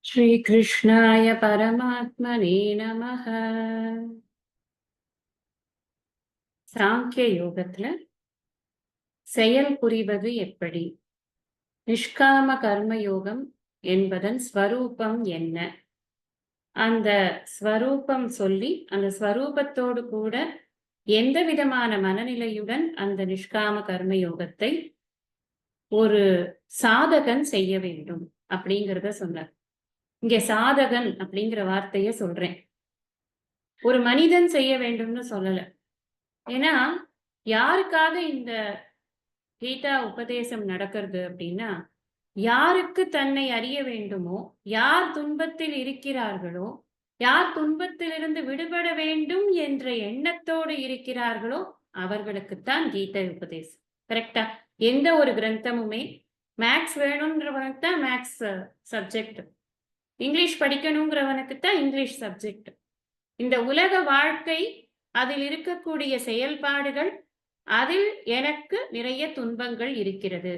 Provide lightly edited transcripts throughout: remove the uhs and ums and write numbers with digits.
ஸ்ரீகிருஷ்ணாய பரமாத்மனே நமः. சாங்கிய யோகத்துல செயல் புரிவது எப்படி, நிஷ்காம கர்ம யோகம் என்பதன் ஸ்வரூபம் என்ன, அந்த ஸ்வரூபம் சொல்லி அந்த ஸ்வரூபத்தோடு கூட எந்த விதமான மனநிலையுடன் அந்த நிஷ்காம கர்ம யோகத்தை ஒரு சாதகன் செய்ய வேண்டும் அப்படிங்கிறத சொன்னார். இங்க சாதகன் அப்படிங்கிற வார்த்தைய சொல்றேன். ஒரு மனிதன் செய்ய வேண்டும்னு சொல்லல. ஏன்னா யாருக்காக இந்த கீதா உபதேசம் நடக்கிறது அப்படின்னா, யாருக்கு தன்னை அறிய வேண்டுமோ, யார் துன்பத்தில் இருக்கிறார்களோ, யார் துன்பத்திலிருந்து விடுபட வேண்டும் என்ற எண்ணத்தோடு இருக்கிறார்களோ அவர்களுக்குத்தான் கீதை உபதேசம். கரெக்டா? எந்த ஒரு கிரந்தமுமே மேக்ஸ் வேணும்ன்றவனுக்கு தான் மேக்ஸ் சப்ஜெக்ட், இங்கிலீஷ் படிக்கணுங்கிறவனுக்கு தான் இங்கிலீஷ் சப்ஜெக்ட். இந்த உலக வாழ்க்கை, அதில் இருக்கக்கூடிய செயல்பாடுகள், அதில் எனக்கு நிறைய துன்பங்கள் இருக்கிறது.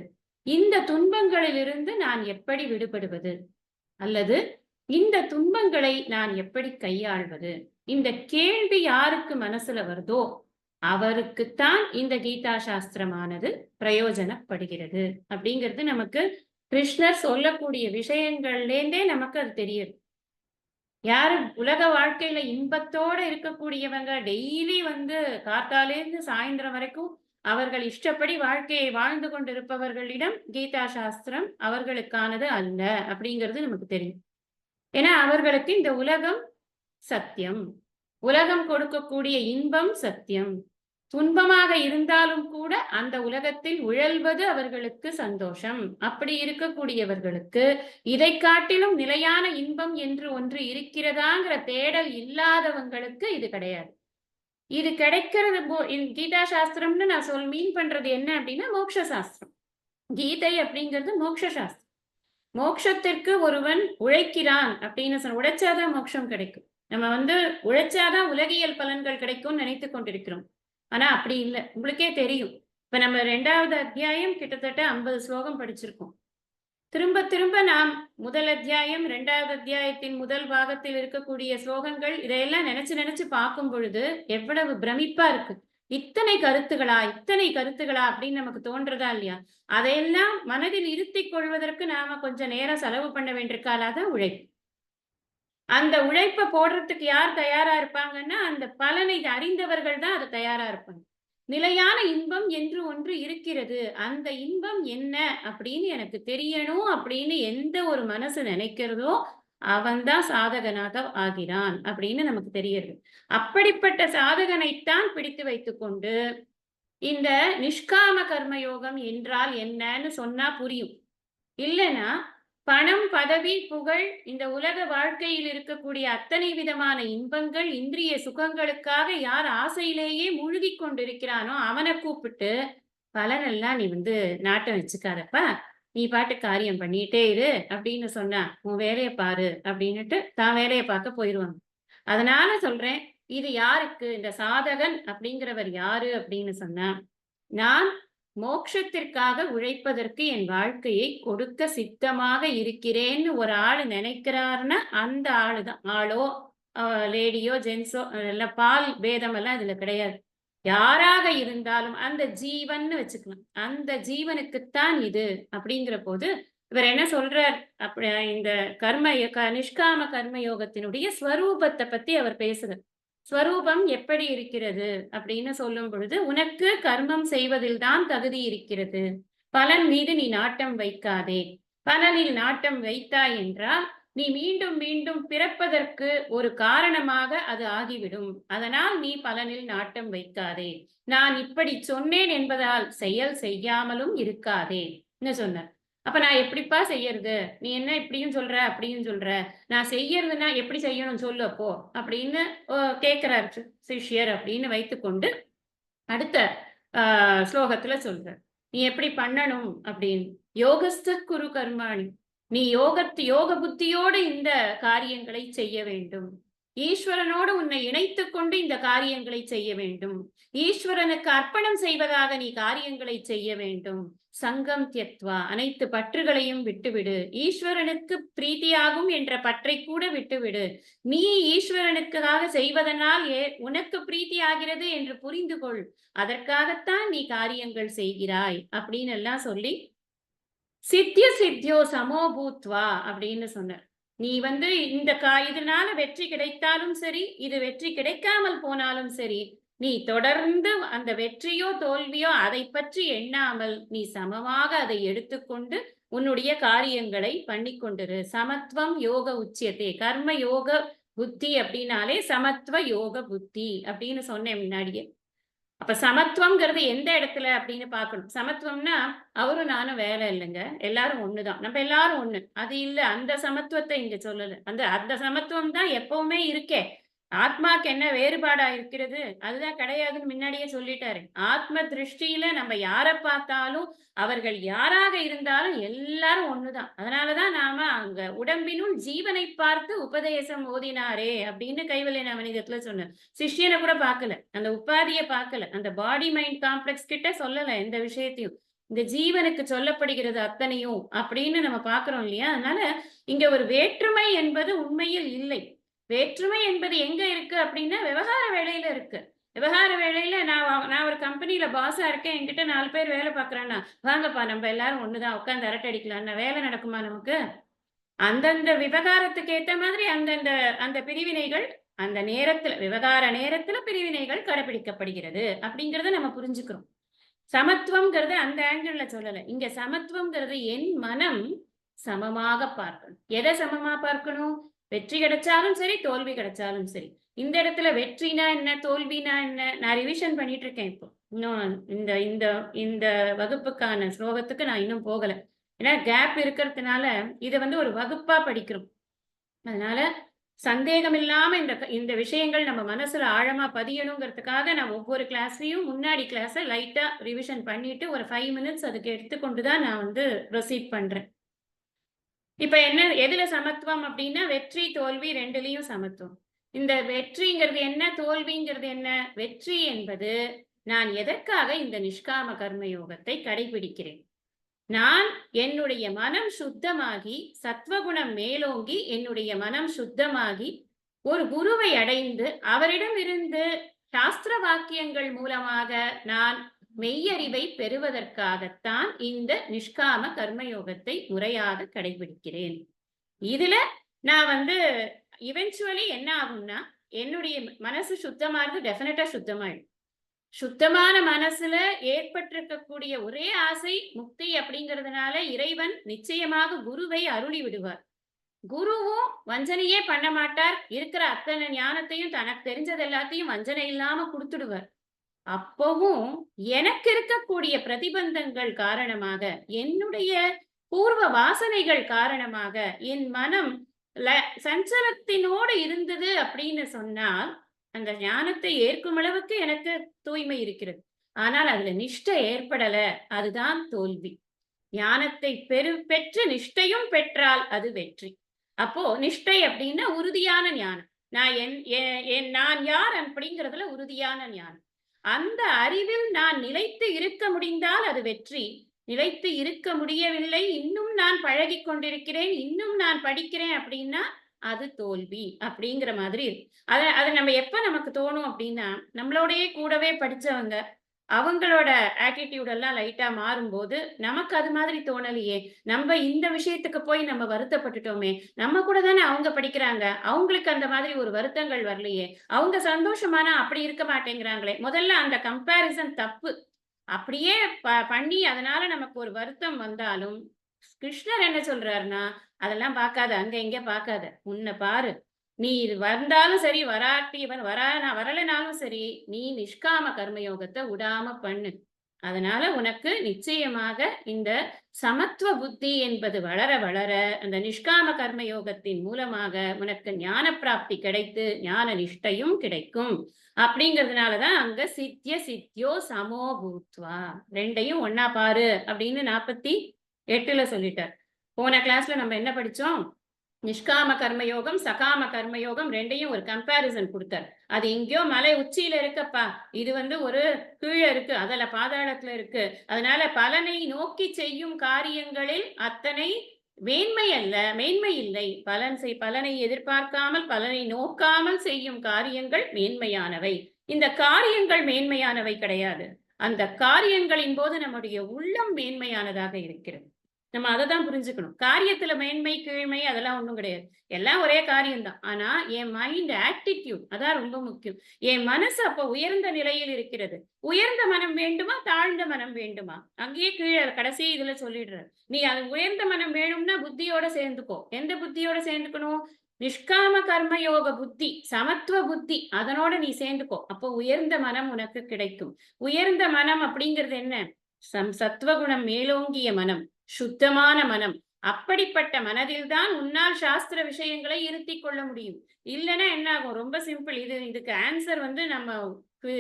இந்த துன்பங்களிலிருந்து நான் எப்படி விடுபடுவது, அல்லது இந்த துன்பங்களை நான் எப்படி கையாள்வது, இந்த கேள்வி யாருக்கு மனசுல வருதோ அவருக்குத்தான் இந்த கீதா சாஸ்திரமானது பிரயோஜனப்படுகிறது அப்படிங்கிறது நமக்கு கிருஷ்ணர் சொல்லக்கூடிய விஷயங்கள்லேருந்தே நமக்கு அது தெரியுது. யாரு உலக வாழ்க்கையில இன்பத்தோட இருக்கக்கூடியவங்க, டெய்லி காத்தாலேருந்து சாயந்தரம் வரைக்கும் அவர்கள் இஷ்டப்படி வாழ்க்கையை வாழ்ந்து கொண்டிருப்பவர்களிடம் கீதா சாஸ்திரம் அவர்களுக்கானது அல்ல அப்படிங்கிறது நமக்கு தெரியும். ஏன்னா அவர்களுக்கு இந்த உலகம் சத்தியம், உலகம் கொடுக்கக்கூடிய இன்பம் சத்தியம். துன்பமாக இருந்தாலும் கூட அந்த உலகத்தில் உழல்வது அவர்களுக்கு சந்தோஷம். அப்படி இருக்கக்கூடியவர்களுக்கு இதை காட்டிலும் நிலையான இன்பம் என்று ஒன்று இருக்கிறதாங்கிற தேடல் இல்லாதவங்களுக்கு இது கிடையாது. இது கிடைக்கிறது கீதா சாஸ்திரம்னு நான் மீன் பண்றது என்ன அப்படின்னா மோட்ச சாஸ்திரம். கீதை அப்படிங்கிறது மோட்ச சாஸ்திரம். மோட்சத்திற்கு ஒருவன் உழைக்கிறான் அப்படின்னு உழைச்சாதான் மோட்சம் கிடைக்கும். நம்ம உழைச்சாதான் உலகியல் பலன்கள் கிடைக்கும்னு நினைத்து கொண்டிருக்கிறோம். ஆனா அப்படி இல்லை. உங்களுக்கே தெரியும், இப்ப நம்ம 2வது அத்தியாயம் கிட்டத்தட்ட 50 ஸ்லோகம் படிச்சிருக்கோம். திரும்ப திரும்ப நாம் முதல் அத்தியாயம் 2வது அத்தியாயத்தின் முதல் பாகத்தில் இருக்கக்கூடிய ஸ்லோகங்கள் இதையெல்லாம் நினைச்சு பார்க்கும் பொழுது எவ்வளவு பிரமிப்பா இருக்கு. இத்தனை கருத்துகளா அப்படின்னு நமக்கு தோன்றதா இல்லையா? அதையெல்லாம் மனதில் இருத்திக் கொள்வதற்கு நாம கொஞ்சம் நேரம் செலவு பண்ண வேண்டியிருக்காதான் உழைப்பு. அந்த உழைப்பை போடுறதுக்கு யார் தயாரா இருப்பாங்கன்னா, அந்த பலனை அறிந்தவர்கள் தான் அது தயாரா இருப்பாங்க. நிலையான இன்பம் என்று ஒன்று இருக்கிறது, அந்த இன்பம் என்ன அப்படின்னு எனக்கு தெரியணும் அப்படின்னு எந்த ஒரு மனசு நினைக்கிறதோ அவன்தான் சாதகனாக ஆகிறான் அப்படின்னு நமக்கு தெரியுது. அப்படிப்பட்ட சாதகனைத்தான் பிடித்து வைத்துக்கொண்டு இந்த நிஷ்காம கர்ம யோகம் என்றால் என்னன்னு சொன்னா புரியும். இல்லைன்னா பணம், பதவி, புகழ், இந்த உலக வாழ்க்கையில் இருக்கக்கூடிய அத்தனை விதமான இன்பங்கள், இந்திரிய சுகங்களுக்காக யார் ஆசையிலேயே மூழ்கி கொண்டிருக்கிறானோ அவனை கூப்பிட்டு பலனெல்லாம் நீ நாட்டம் வச்சுக்காதப்பா, நீ பாட்டு காரியம் பண்ணிட்டே இரு அப்படின்னு சொன்னா உன் வேலையை பாரு அப்படின்னுட்டு தான் வேலையை பார்க்க போயிடுவாங்க. அதனால சொல்றேன், இது யாருக்கு, இந்த சாதகன் அப்படிங்கிறவர் யாரு அப்படின்னு சொன்னா, நான் மோட்சத்திற்காக உழைப்பதற்கு என் வாழ்க்கையை கொடுக்க சித்தமாக இருக்கிறேன்னு ஒரு ஆளு நினைக்கிறாருன்னா அந்த ஆளுதான். ஆளோ லேடியோ ஜென்ஸோ எல்லாம் பால் பேதம் எல்லாம் இதுல கிடையாது. யாராக இருந்தாலும் அந்த ஜீவன் வச்சுக்கலாம். அந்த ஜீவனுக்குத்தான் இது அப்படிங்கிற போது இவர் என்ன சொல்றார், அப்படி இந்த நிஷ்காம கர்ம யோகத்தினுடைய ஸ்வரூபத்தை பத்தி அவர் பேசுறார். ஸ்வரூபம் எப்படி இருக்கிறது அப்படின்னு சொல்லும் பொழுது, உனக்கு கர்மம் செய்வதில் தான் தகுதி இருக்கிறது, பலன் மீது நீ நாட்டம் வைக்காதே. பலனில் நாட்டம் வைத்தாய் என்றால் நீ மீண்டும் மீண்டும் பிறப்பதற்கு ஒரு காரணமாக அது ஆகிவிடும். அதனால் நீ பலனில் நாட்டம் வைக்காதே. நான் இப்படி சொன்னேன் என்பதால் செயல் செய்யாமலும் இருக்காதே சொன்னார். அப்ப நான் எப்படிப்பா செய்யறது, நீ என்ன இப்படியும் சொல்ற அப்படியும் சொல்ற, நான் செய்யறதுன்னா எப்படி செய்யணும் சொல்லு அப்போ அப்படின்னு கேட்கிறாரு சிஷ்யர் அப்படின்னு வைத்துக்கொண்டு அடுத்த ஸ்லோகத்துல சொல்ற, நீ எப்படி பண்ணணும் அப்படின்னு. யோகஸ்த குரு கர்மாணி, நீ யோக புத்தியோடு இந்த காரியங்களை செய்ய வேண்டும். ஈஸ்வரனோடு உன்னை இணைத்துக் கொண்டு இந்த காரியங்களை செய்ய வேண்டும். ஈஸ்வரனுக்கு அர்ப்பணம் செய்வதாக நீ காரியங்களை செய்ய வேண்டும். சங்கம் தியத்வா, அனைத்து பற்றுகளையும் விட்டுவிடு. ஈஸ்வரனுக்கு பிரீத்தியாகும் என்ற பற்றை கூட விட்டுவிடு. நீ ஈஸ்வரனுக்காக செய்வதனால் உனக்கு பிரீத்தி ஆகிறது என்று புரிந்து கொள். அதற்காகத்தான் நீ காரியங்கள் செய்கிறாய் அப்படின்னு எல்லாம் சொல்லி சித்திய சித்தியோ சமோபூத்வா அப்படின்னு சொன்னார். நீ இந்த இதனால வெற்றி கிடைத்தாலும் சரி, இது வெற்றி கிடைக்காமல் போனாலும் சரி, நீ தொடர்ந்து அந்த வெற்றியோ தோல்வியோ அதை பற்றி எண்ணாமல் நீ சமமாக அதை எடுத்துக்கொண்டு உன்னுடைய காரியங்களை பண்ணி கொண்டிரு. சமத்துவம் யோக உச்சியத்தே. கர்ம யோக புத்தி அப்படின்னாலே சமத்துவ யோக புத்தி அப்படின்னு சொன்னேன் முன்னாடியே. அப்ப சமத்துவம்ங்கிறது எந்த இடத்துல அப்படின்னு பார்க்கணும். சமத்துவம்னா அவரும் நானும் வேலை இல்லைங்க, எல்லாரும் ஒண்ணுதான், நம்ம எல்லாரும் ஒண்ணு, அது இல்ல. அந்த சமத்துவத்தை இங்க சொல்லல. அந்த சமத்துவம் தான் எப்பவுமே இருக்கே. ஆத்மாக்கு என்ன வேறுபாடா இருக்கிறது? அதுதான் கிடையாதுன்னு முன்னாடியே சொல்லிட்டாரு. ஆத்ம திருஷ்டியில நம்ம யாரை பார்த்தாலும் அவர்கள் யாராக இருந்தாலும் எல்லாரும் ஒண்ணுதான். அதனாலதான் நாம அங்க உடம்பினுள் ஜீவனை பார்த்து உபதேசம் ஓதினாரே அப்படின்னு கைவல்ய நவநீதத்துல சொன்னார். சிஷ்யனை கூட பார்க்கல, அந்த உபாதியை பார்க்கல, அந்த பாடி மைண்ட் காம்ப்ளெக்ஸ் கிட்ட சொல்லல எந்த விஷயத்தையும். இந்த ஜீவனுக்கு சொல்லப்படுகிறது அத்தனையும் அப்படின்னு நம்ம பார்க்கிறோம் இல்லையா? அதனால இங்க ஒரு வேற்றுமை என்பது உண்மையில் இல்லை. வேற்றுமை என்பது எங்க இருக்கு அப்படின்னா விவகார வேலையில இருக்கு. விவகார வேலையில நான் ஒரு கம்பெனியில பாஸா இருக்கேன், என்கிட்ட 4 பேர் வேலை பார்க்கறான்னா, வாங்கப்பா நம்ம எல்லாரும் ஒண்ணுதான், உட்கார்ந்து அரட்டை அடிக்கலாம்னா வேலை நடக்குமா நமக்கு? அந்தந்த விவகாரத்துக்கு ஏத்த மாதிரி அந்த பிரிவினைகள் அந்த நேரத்துல, விவகார நேரத்துல பிரிவினைகள் கடைபிடிக்கப்படுகிறது அப்படிங்கறத நம்ம புரிஞ்சுக்கிறோம். சமத்துவம்ங்கிறது அந்த ஆங்கிள் சொல்லல. இங்க சமத்துவம்ங்கிறது என் மனம் சமமாக பார்க்கணும். எதை சமமா பார்க்கணும்? வெற்றி கிடைச்சாலும் சரி, தோல்வி கிடைச்சாலும் சரி. இந்த இடத்துல வெற்றினா என்ன, தோல்வினா என்ன, நான் ரிவிஷன் பண்ணிட்டு இருக்கேன் இப்போ. இன்னும் இந்த இந்த இந்த வகுப்புக்கான ஸ்லோகத்துக்கு நான் இன்னும் போகல. ஏன்னா கேப் இருக்கிறதுனால இதை ஒரு வகுப்பா படிக்கிறோம். அதனால சந்தேகம் இல்லாம இந்த விஷயங்கள் நம்ம மனசுல ஆழமா பதியணுங்கிறதுக்காக நான் ஒவ்வொரு கிளாஸ்லயும் முன்னாடி கிளாஸ லைட்டா ரிவிஷன் பண்ணிட்டு ஒரு 5 மினிட்ஸ் அதுக்கு எடுத்துக்கொண்டுதான் நான் ப்ரொசீட் பண்றேன். இப்ப என்ன, எதுல சமத்துவம் அப்படின்னா வெற்றி தோல்வி ரெண்டுலயும் சமத்துவம். இந்த வெற்றிங்கிறது என்ன, தோல்விங்கிறது என்ன? வெற்றி என்பது நான் எதற்காக இந்த நிஷ்காம கர்ம யோகத்தை கடைபிடிக்கிறேன். நான் என்னுடைய மனம் சுத்தமாகி, சத்வகுணம் மேலோங்கி, என்னுடைய மனம் சுத்தமாகி ஒரு குருவை அடைந்து அவரிடம் இருந்து சாஸ்திர வாக்கியங்கள் மூலமாக நான் மெய்யறிவை பெறுவதற்காகத்தான் இந்த நிஷ்காம கர்மயோகத்தை முறையாக கடைபிடிக்கிறேன். இதுல நான் இவென்ச்சுவலி என்ன ஆகும்னா, என்னுடைய மனசு சுத்தமானது டெஃபினட்டா சுத்தமாயிடும். சுத்தமான மனசுல ஏற்பட்டிருக்கக்கூடிய ஒரே ஆசை முக்தி அப்படிங்கிறதுனால இறைவன் நிச்சயமாக குருவை அருளி விடுவார். குருவும் வஞ்சனையே பண்ண மாட்டார். இருக்கிற அத்தனை ஞானத்தையும் தனக்கு தெரிஞ்சது எல்லாத்தையும் வஞ்சனை இல்லாம கொடுத்துடுவார். அப்பவும் எனக்கு இருக்கக்கூடிய பிரதிபந்தங்கள் காரணமாக, என்னுடைய பூர்வ வாசனைகள் காரணமாக என் மனம் சஞ்சலத்தினோடு இருந்தது அப்படின்னு சொன்னால் அந்த ஞானத்தை ஏற்கும் அளவுக்கு எனக்கு தூய்மை இருக்கிறது. ஆனால் அதுல நிஷ்டை ஏற்படல, அதுதான் தோல்வி. ஞானத்தை பெற்று நிஷ்டையும் பெற்றால் அது வெற்றி. அப்போ நிஷ்டை அப்படின்னா உறுதியான ஞானம். நான் யார் அப்படிங்கிறதுல உறுதியான ஞானம். அந்த அறிவில் நான் நிலைத்து இருக்க முடிந்தால் அது வெற்றி. நிலைத்து இருக்க முடியவில்லை, இன்னும் நான் பழகி கொண்டிருக்கிறேன், இன்னும் நான் படிக்கிறேன் அப்படின்னா அது தோல்வி அப்படிங்கிற மாதிரி இருக்கு. அதை நம்ம எப்ப நமக்கு தோணும் அப்படின்னா, நம்மளோடயே கூடவே படிச்சவங்க அவங்களோட ஆட்டிடியூட் எல்லாம் லைட்டா மாறும்போது நமக்கு அது மாதிரி தோணலையே, நம்ம இந்த விஷயத்துக்கு போய் நம்ம வருத்தப்பட்டுட்டோமே, நம்ம கூட தானே அவங்க படிக்கிறாங்க, அவங்களுக்கு அந்த மாதிரி ஒரு வருத்தங்கள் வரலையே, அவங்க சந்தோஷமானா அப்படி இருக்க மாட்டேங்கிறாங்களே. முதல்ல அந்த கம்பேரிசன் தப்பு. அப்படியே பண்ணி அதனால நமக்கு ஒரு வருத்தம் வந்தாலும் கிருஷ்ணர் என்ன சொல்றாருன்னா, அதெல்லாம் பார்க்காத, அங்க இங்க பார்க்காத, உன்னை பாரு. நீ வந்தாலும் சரி, நான் வரலைனாலும் சரி, நீ நிஷ்காம கர்மயோகத்தை விடாம பண்ணு. அதனால உனக்கு நிச்சயமாக இந்த சமத்துவ புத்தி என்பது வளர வளர அந்த நிஷ்காம கர்மயோகத்தின் மூலமாக உனக்கு ஞான பிராப்தி கிடைத்து ஞான நிஷ்டையும் கிடைக்கும். அப்படிங்கிறதுனாலதான் அங்க சித்திய சித்தியோ சமோ பூத்வா, ரெண்டையும் ஒன்னா பாரு அப்படின்னு 48ல சொல்லிட்டார். போன கிளாஸ்ல நம்ம என்ன படிச்சோம்? நிஷ்காம கர்மயோகம், சகாம கர்மயோகம் ரெண்டையும் ஒரு கம்பேரிசன் கொடுத்தார். அது எங்கேயோ மலை உச்சியில இருக்கப்பா, இது ஒரு கீழே இருக்கு, அதுல பாதாளத்துல இருக்கு. அதனால பலனை நோக்கி செய்யும் காரியங்களில் அத்தனை மேன்மை அல்ல, மேன்மை இல்லை. பலனை எதிர்பார்க்காமல், பலனை நோக்காமல் செய்யும் காரியங்கள் மேன்மையானவை. இந்த காரியங்கள் மேன்மையானவை கிடையாது. அந்த காரியங்களின் போது நம்முடைய உள்ளம் மேன்மையானதாக இருக்கிறது. நம்ம அதை தான் புரிஞ்சுக்கணும். காரியத்துல மேன்மை கீழ்மை அதெல்லாம் ஒண்ணும் கிடையாது. எல்லாம் ஒரே காரியம்தான். ஆனா என் மைண்ட் ஆட்டிடியூட் அதான் ரொம்ப முக்கியம். என் மனசு அப்ப உயர்ந்த நிலையில் இருக்கிறது. உயர்ந்த மனம் வேண்டுமா, தாழ்ந்த மனம் வேண்டுமா? அங்கேயே கீழே கடைசி இதுல சொல்லிடுற. நீ அது உயர்ந்த மனம் வேணும்னா புத்தியோட சேர்ந்துக்கோ. எந்த புத்தியோட சேர்ந்துக்கணும்? நிஷ்காம கர்மயோக புத்தி, சமத்துவ புத்தி, அதனோட நீ சேர்ந்துக்கோ. அப்போ உயர்ந்த மனம் உனக்கு கிடைக்கும். உயர்ந்த மனம் அப்படிங்கிறது என்ன? சத்வகுணம் மேலோங்கிய மனம், சுத்தமான மனம். அப்படிப்பட்ட மனதில்தான் உன்னால் சாஸ்திர விஷயங்களை இருத்தி கொள்ள முடியும். இல்லைன்னா என்ன ஆகும்? ரொம்ப சிம்பிள். இதுக்கு ஆன்சர் நம்ம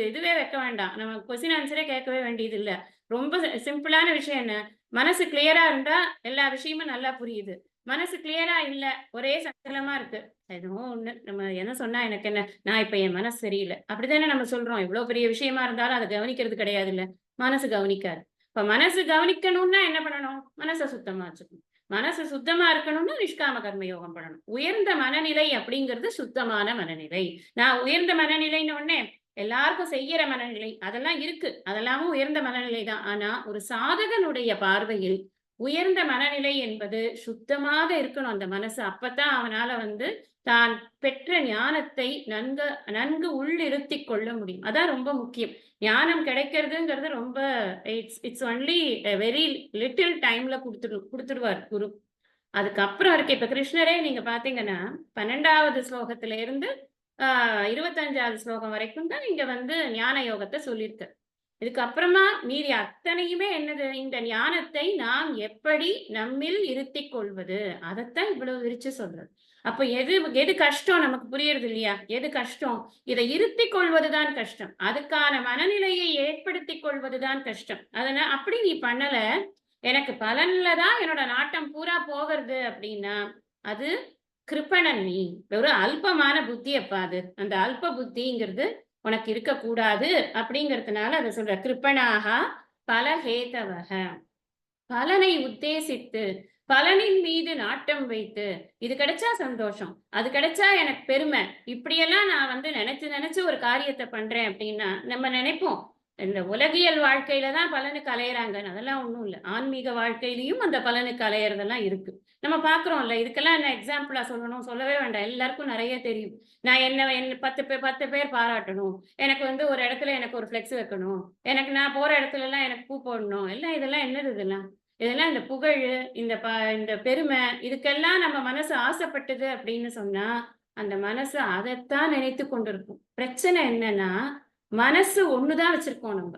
இதுவே வைக்க வேண்டாம். நம்ம கொஸ்டின் ஆன்சரே கேட்கவே வேண்டியது இல்ல. ரொம்ப சிம்பிளான விஷயம் என்ன? மனசு கிளியரா இருந்தா எல்லா விஷயமும் நல்லா புரியுது. மனசு கிளியரா இல்ல, ஒரே சஞ்சலமா இருக்கு. எதுவும் ஒண்ணு நம்ம என்ன சொன்னா எனக்கு என்ன, நான் இப்ப என் மனசு சரியில்லை அப்படித்தானே நம்ம சொல்றோம். எவ்வளவு பெரிய விஷயமா இருந்தாலும் அதை கவனிக்கிறது கிடையாது இல்ல, மனசு கவனிக்காது. இப்ப மனசு கவனிக்கணும்னா என்ன பண்ணணும்? மனசை சுத்தமா வச்சுக்கணும். மனசு சுத்தமா இருக்கணும்னா நிஷ்காம கர்மயோகம் பண்ணணும். உயர்ந்த மனநிலை அப்படிங்கிறது சுத்தமான மனநிலை. நான் உயர்ந்த மனநிலைன்னு உடனே எல்லாருக்கும் செய்யற மனநிலை அதெல்லாம் இருக்கு, அதெல்லாமும் உயர்ந்த மனநிலை தான். ஆனா ஒரு சாதகனுடைய பார்வையில் உயர்ந்த மனநிலை என்பது சுத்தமாக இருக்கணும் அந்த மனசு. அப்பதான் அவனால தான் பெற்ற ஞானத்தை நன்கு உள்ளிருத்தி கொள்ள முடியும். அதான் ரொம்ப முக்கியம். ஞானம் கிடைக்கிறதுங்கிறது ரொம்ப இட்ஸ் ஒன்லி வெரி லிட்டில் டைம்ல கொடுத்துடுவார் குரு. அதுக்கப்புறம் இருக்கு. இப்ப கிருஷ்ணரே நீங்க பாத்தீங்கன்னா 12வது ஸ்லோகத்துல இருந்து 25வது ஸ்லோகம் வரைக்கும் தான் நீங்க ஞான யோகத்தை சொல்லியிருக்க. இதுக்கப்புறமா மீறி அத்தனையுமே என்னது? இந்த ஞானத்தை நாம் எப்படி நம்மில் இருத்தி கொள்வது, அதைத்தான் இவ்வளவு விரிச்சு சொல்றது. அப்ப எது கஷ்டம் நமக்கு புரியுறது இல்லையா? எது கஷ்டம்? இதை இருத்தி கொள்வதுதான் கஷ்டம். அதுக்கான மனநிலையை ஏற்படுத்தி கொள்வதுதான் கஷ்டம். அதனால அப்படி நீ பண்ணல, எனக்கு பலன்ல தான் என்னோட நாட்டம் பூரா போகிறது அப்படின்னா அது கிருப்பணன். நீ ஒரு அல்பமான புத்தி அப்பா. அது அந்த அல்ப புத்திங்கிறது உனக்கு இருக்கக்கூடாது அப்படிங்கிறதுனால அதை சொல்ற. கிருப்பனாக பலஹேதவக, பலனை உத்தேசித்து பலனின் மீது நாட்டம் வைத்து, இது கிடைச்சா சந்தோஷம், அது கிடைச்சா எனக்கு பெருமை, இப்படியெல்லாம் நான் நினைச்சு ஒரு காரியத்தை பண்றேன் அப்படின்னா நம்ம நினைப்போம் இந்த உலகியல் வாழ்க்கையில தான் பலனுக்கு அலையறாங்கன்னு. அதெல்லாம் ஒண்ணும் இல்லை. ஆன்மீக வாழ்க்கையிலையும் அந்த பலனுக்கு அலையறதெல்லாம் இருக்கு. நம்ம பாக்குறோம்ல. இதுக்கெல்லாம் என்ன எக்ஸாம்பிளா சொல்லணும்? சொல்லவே வேண்டாம். எல்லாருக்கும் நிறைய தெரியும். நான் என்ன 10 பேர் பாராட்டணும், எனக்கு ஒரு இடத்துல எனக்கு ஒரு ஃபிளெக்ஸ் வைக்கணும், நான் போற இடத்துல எல்லாம் எனக்கு பூ போடணும், எல்லாம் இதெல்லாம் என்னது? இதெல்லாம் இந்த புகழ், இந்த பெருமை, இதுக்கெல்லாம் நம்ம மனசு ஆசைப்பட்டது அப்படின்னு சொன்னா அந்த மனசு அதைத்தான் நினைத்து கொண்டிருக்கும். பிரச்சனை என்னன்னா மனசு ஒண்ணுதான் வச்சிருக்கோம் நம்ம.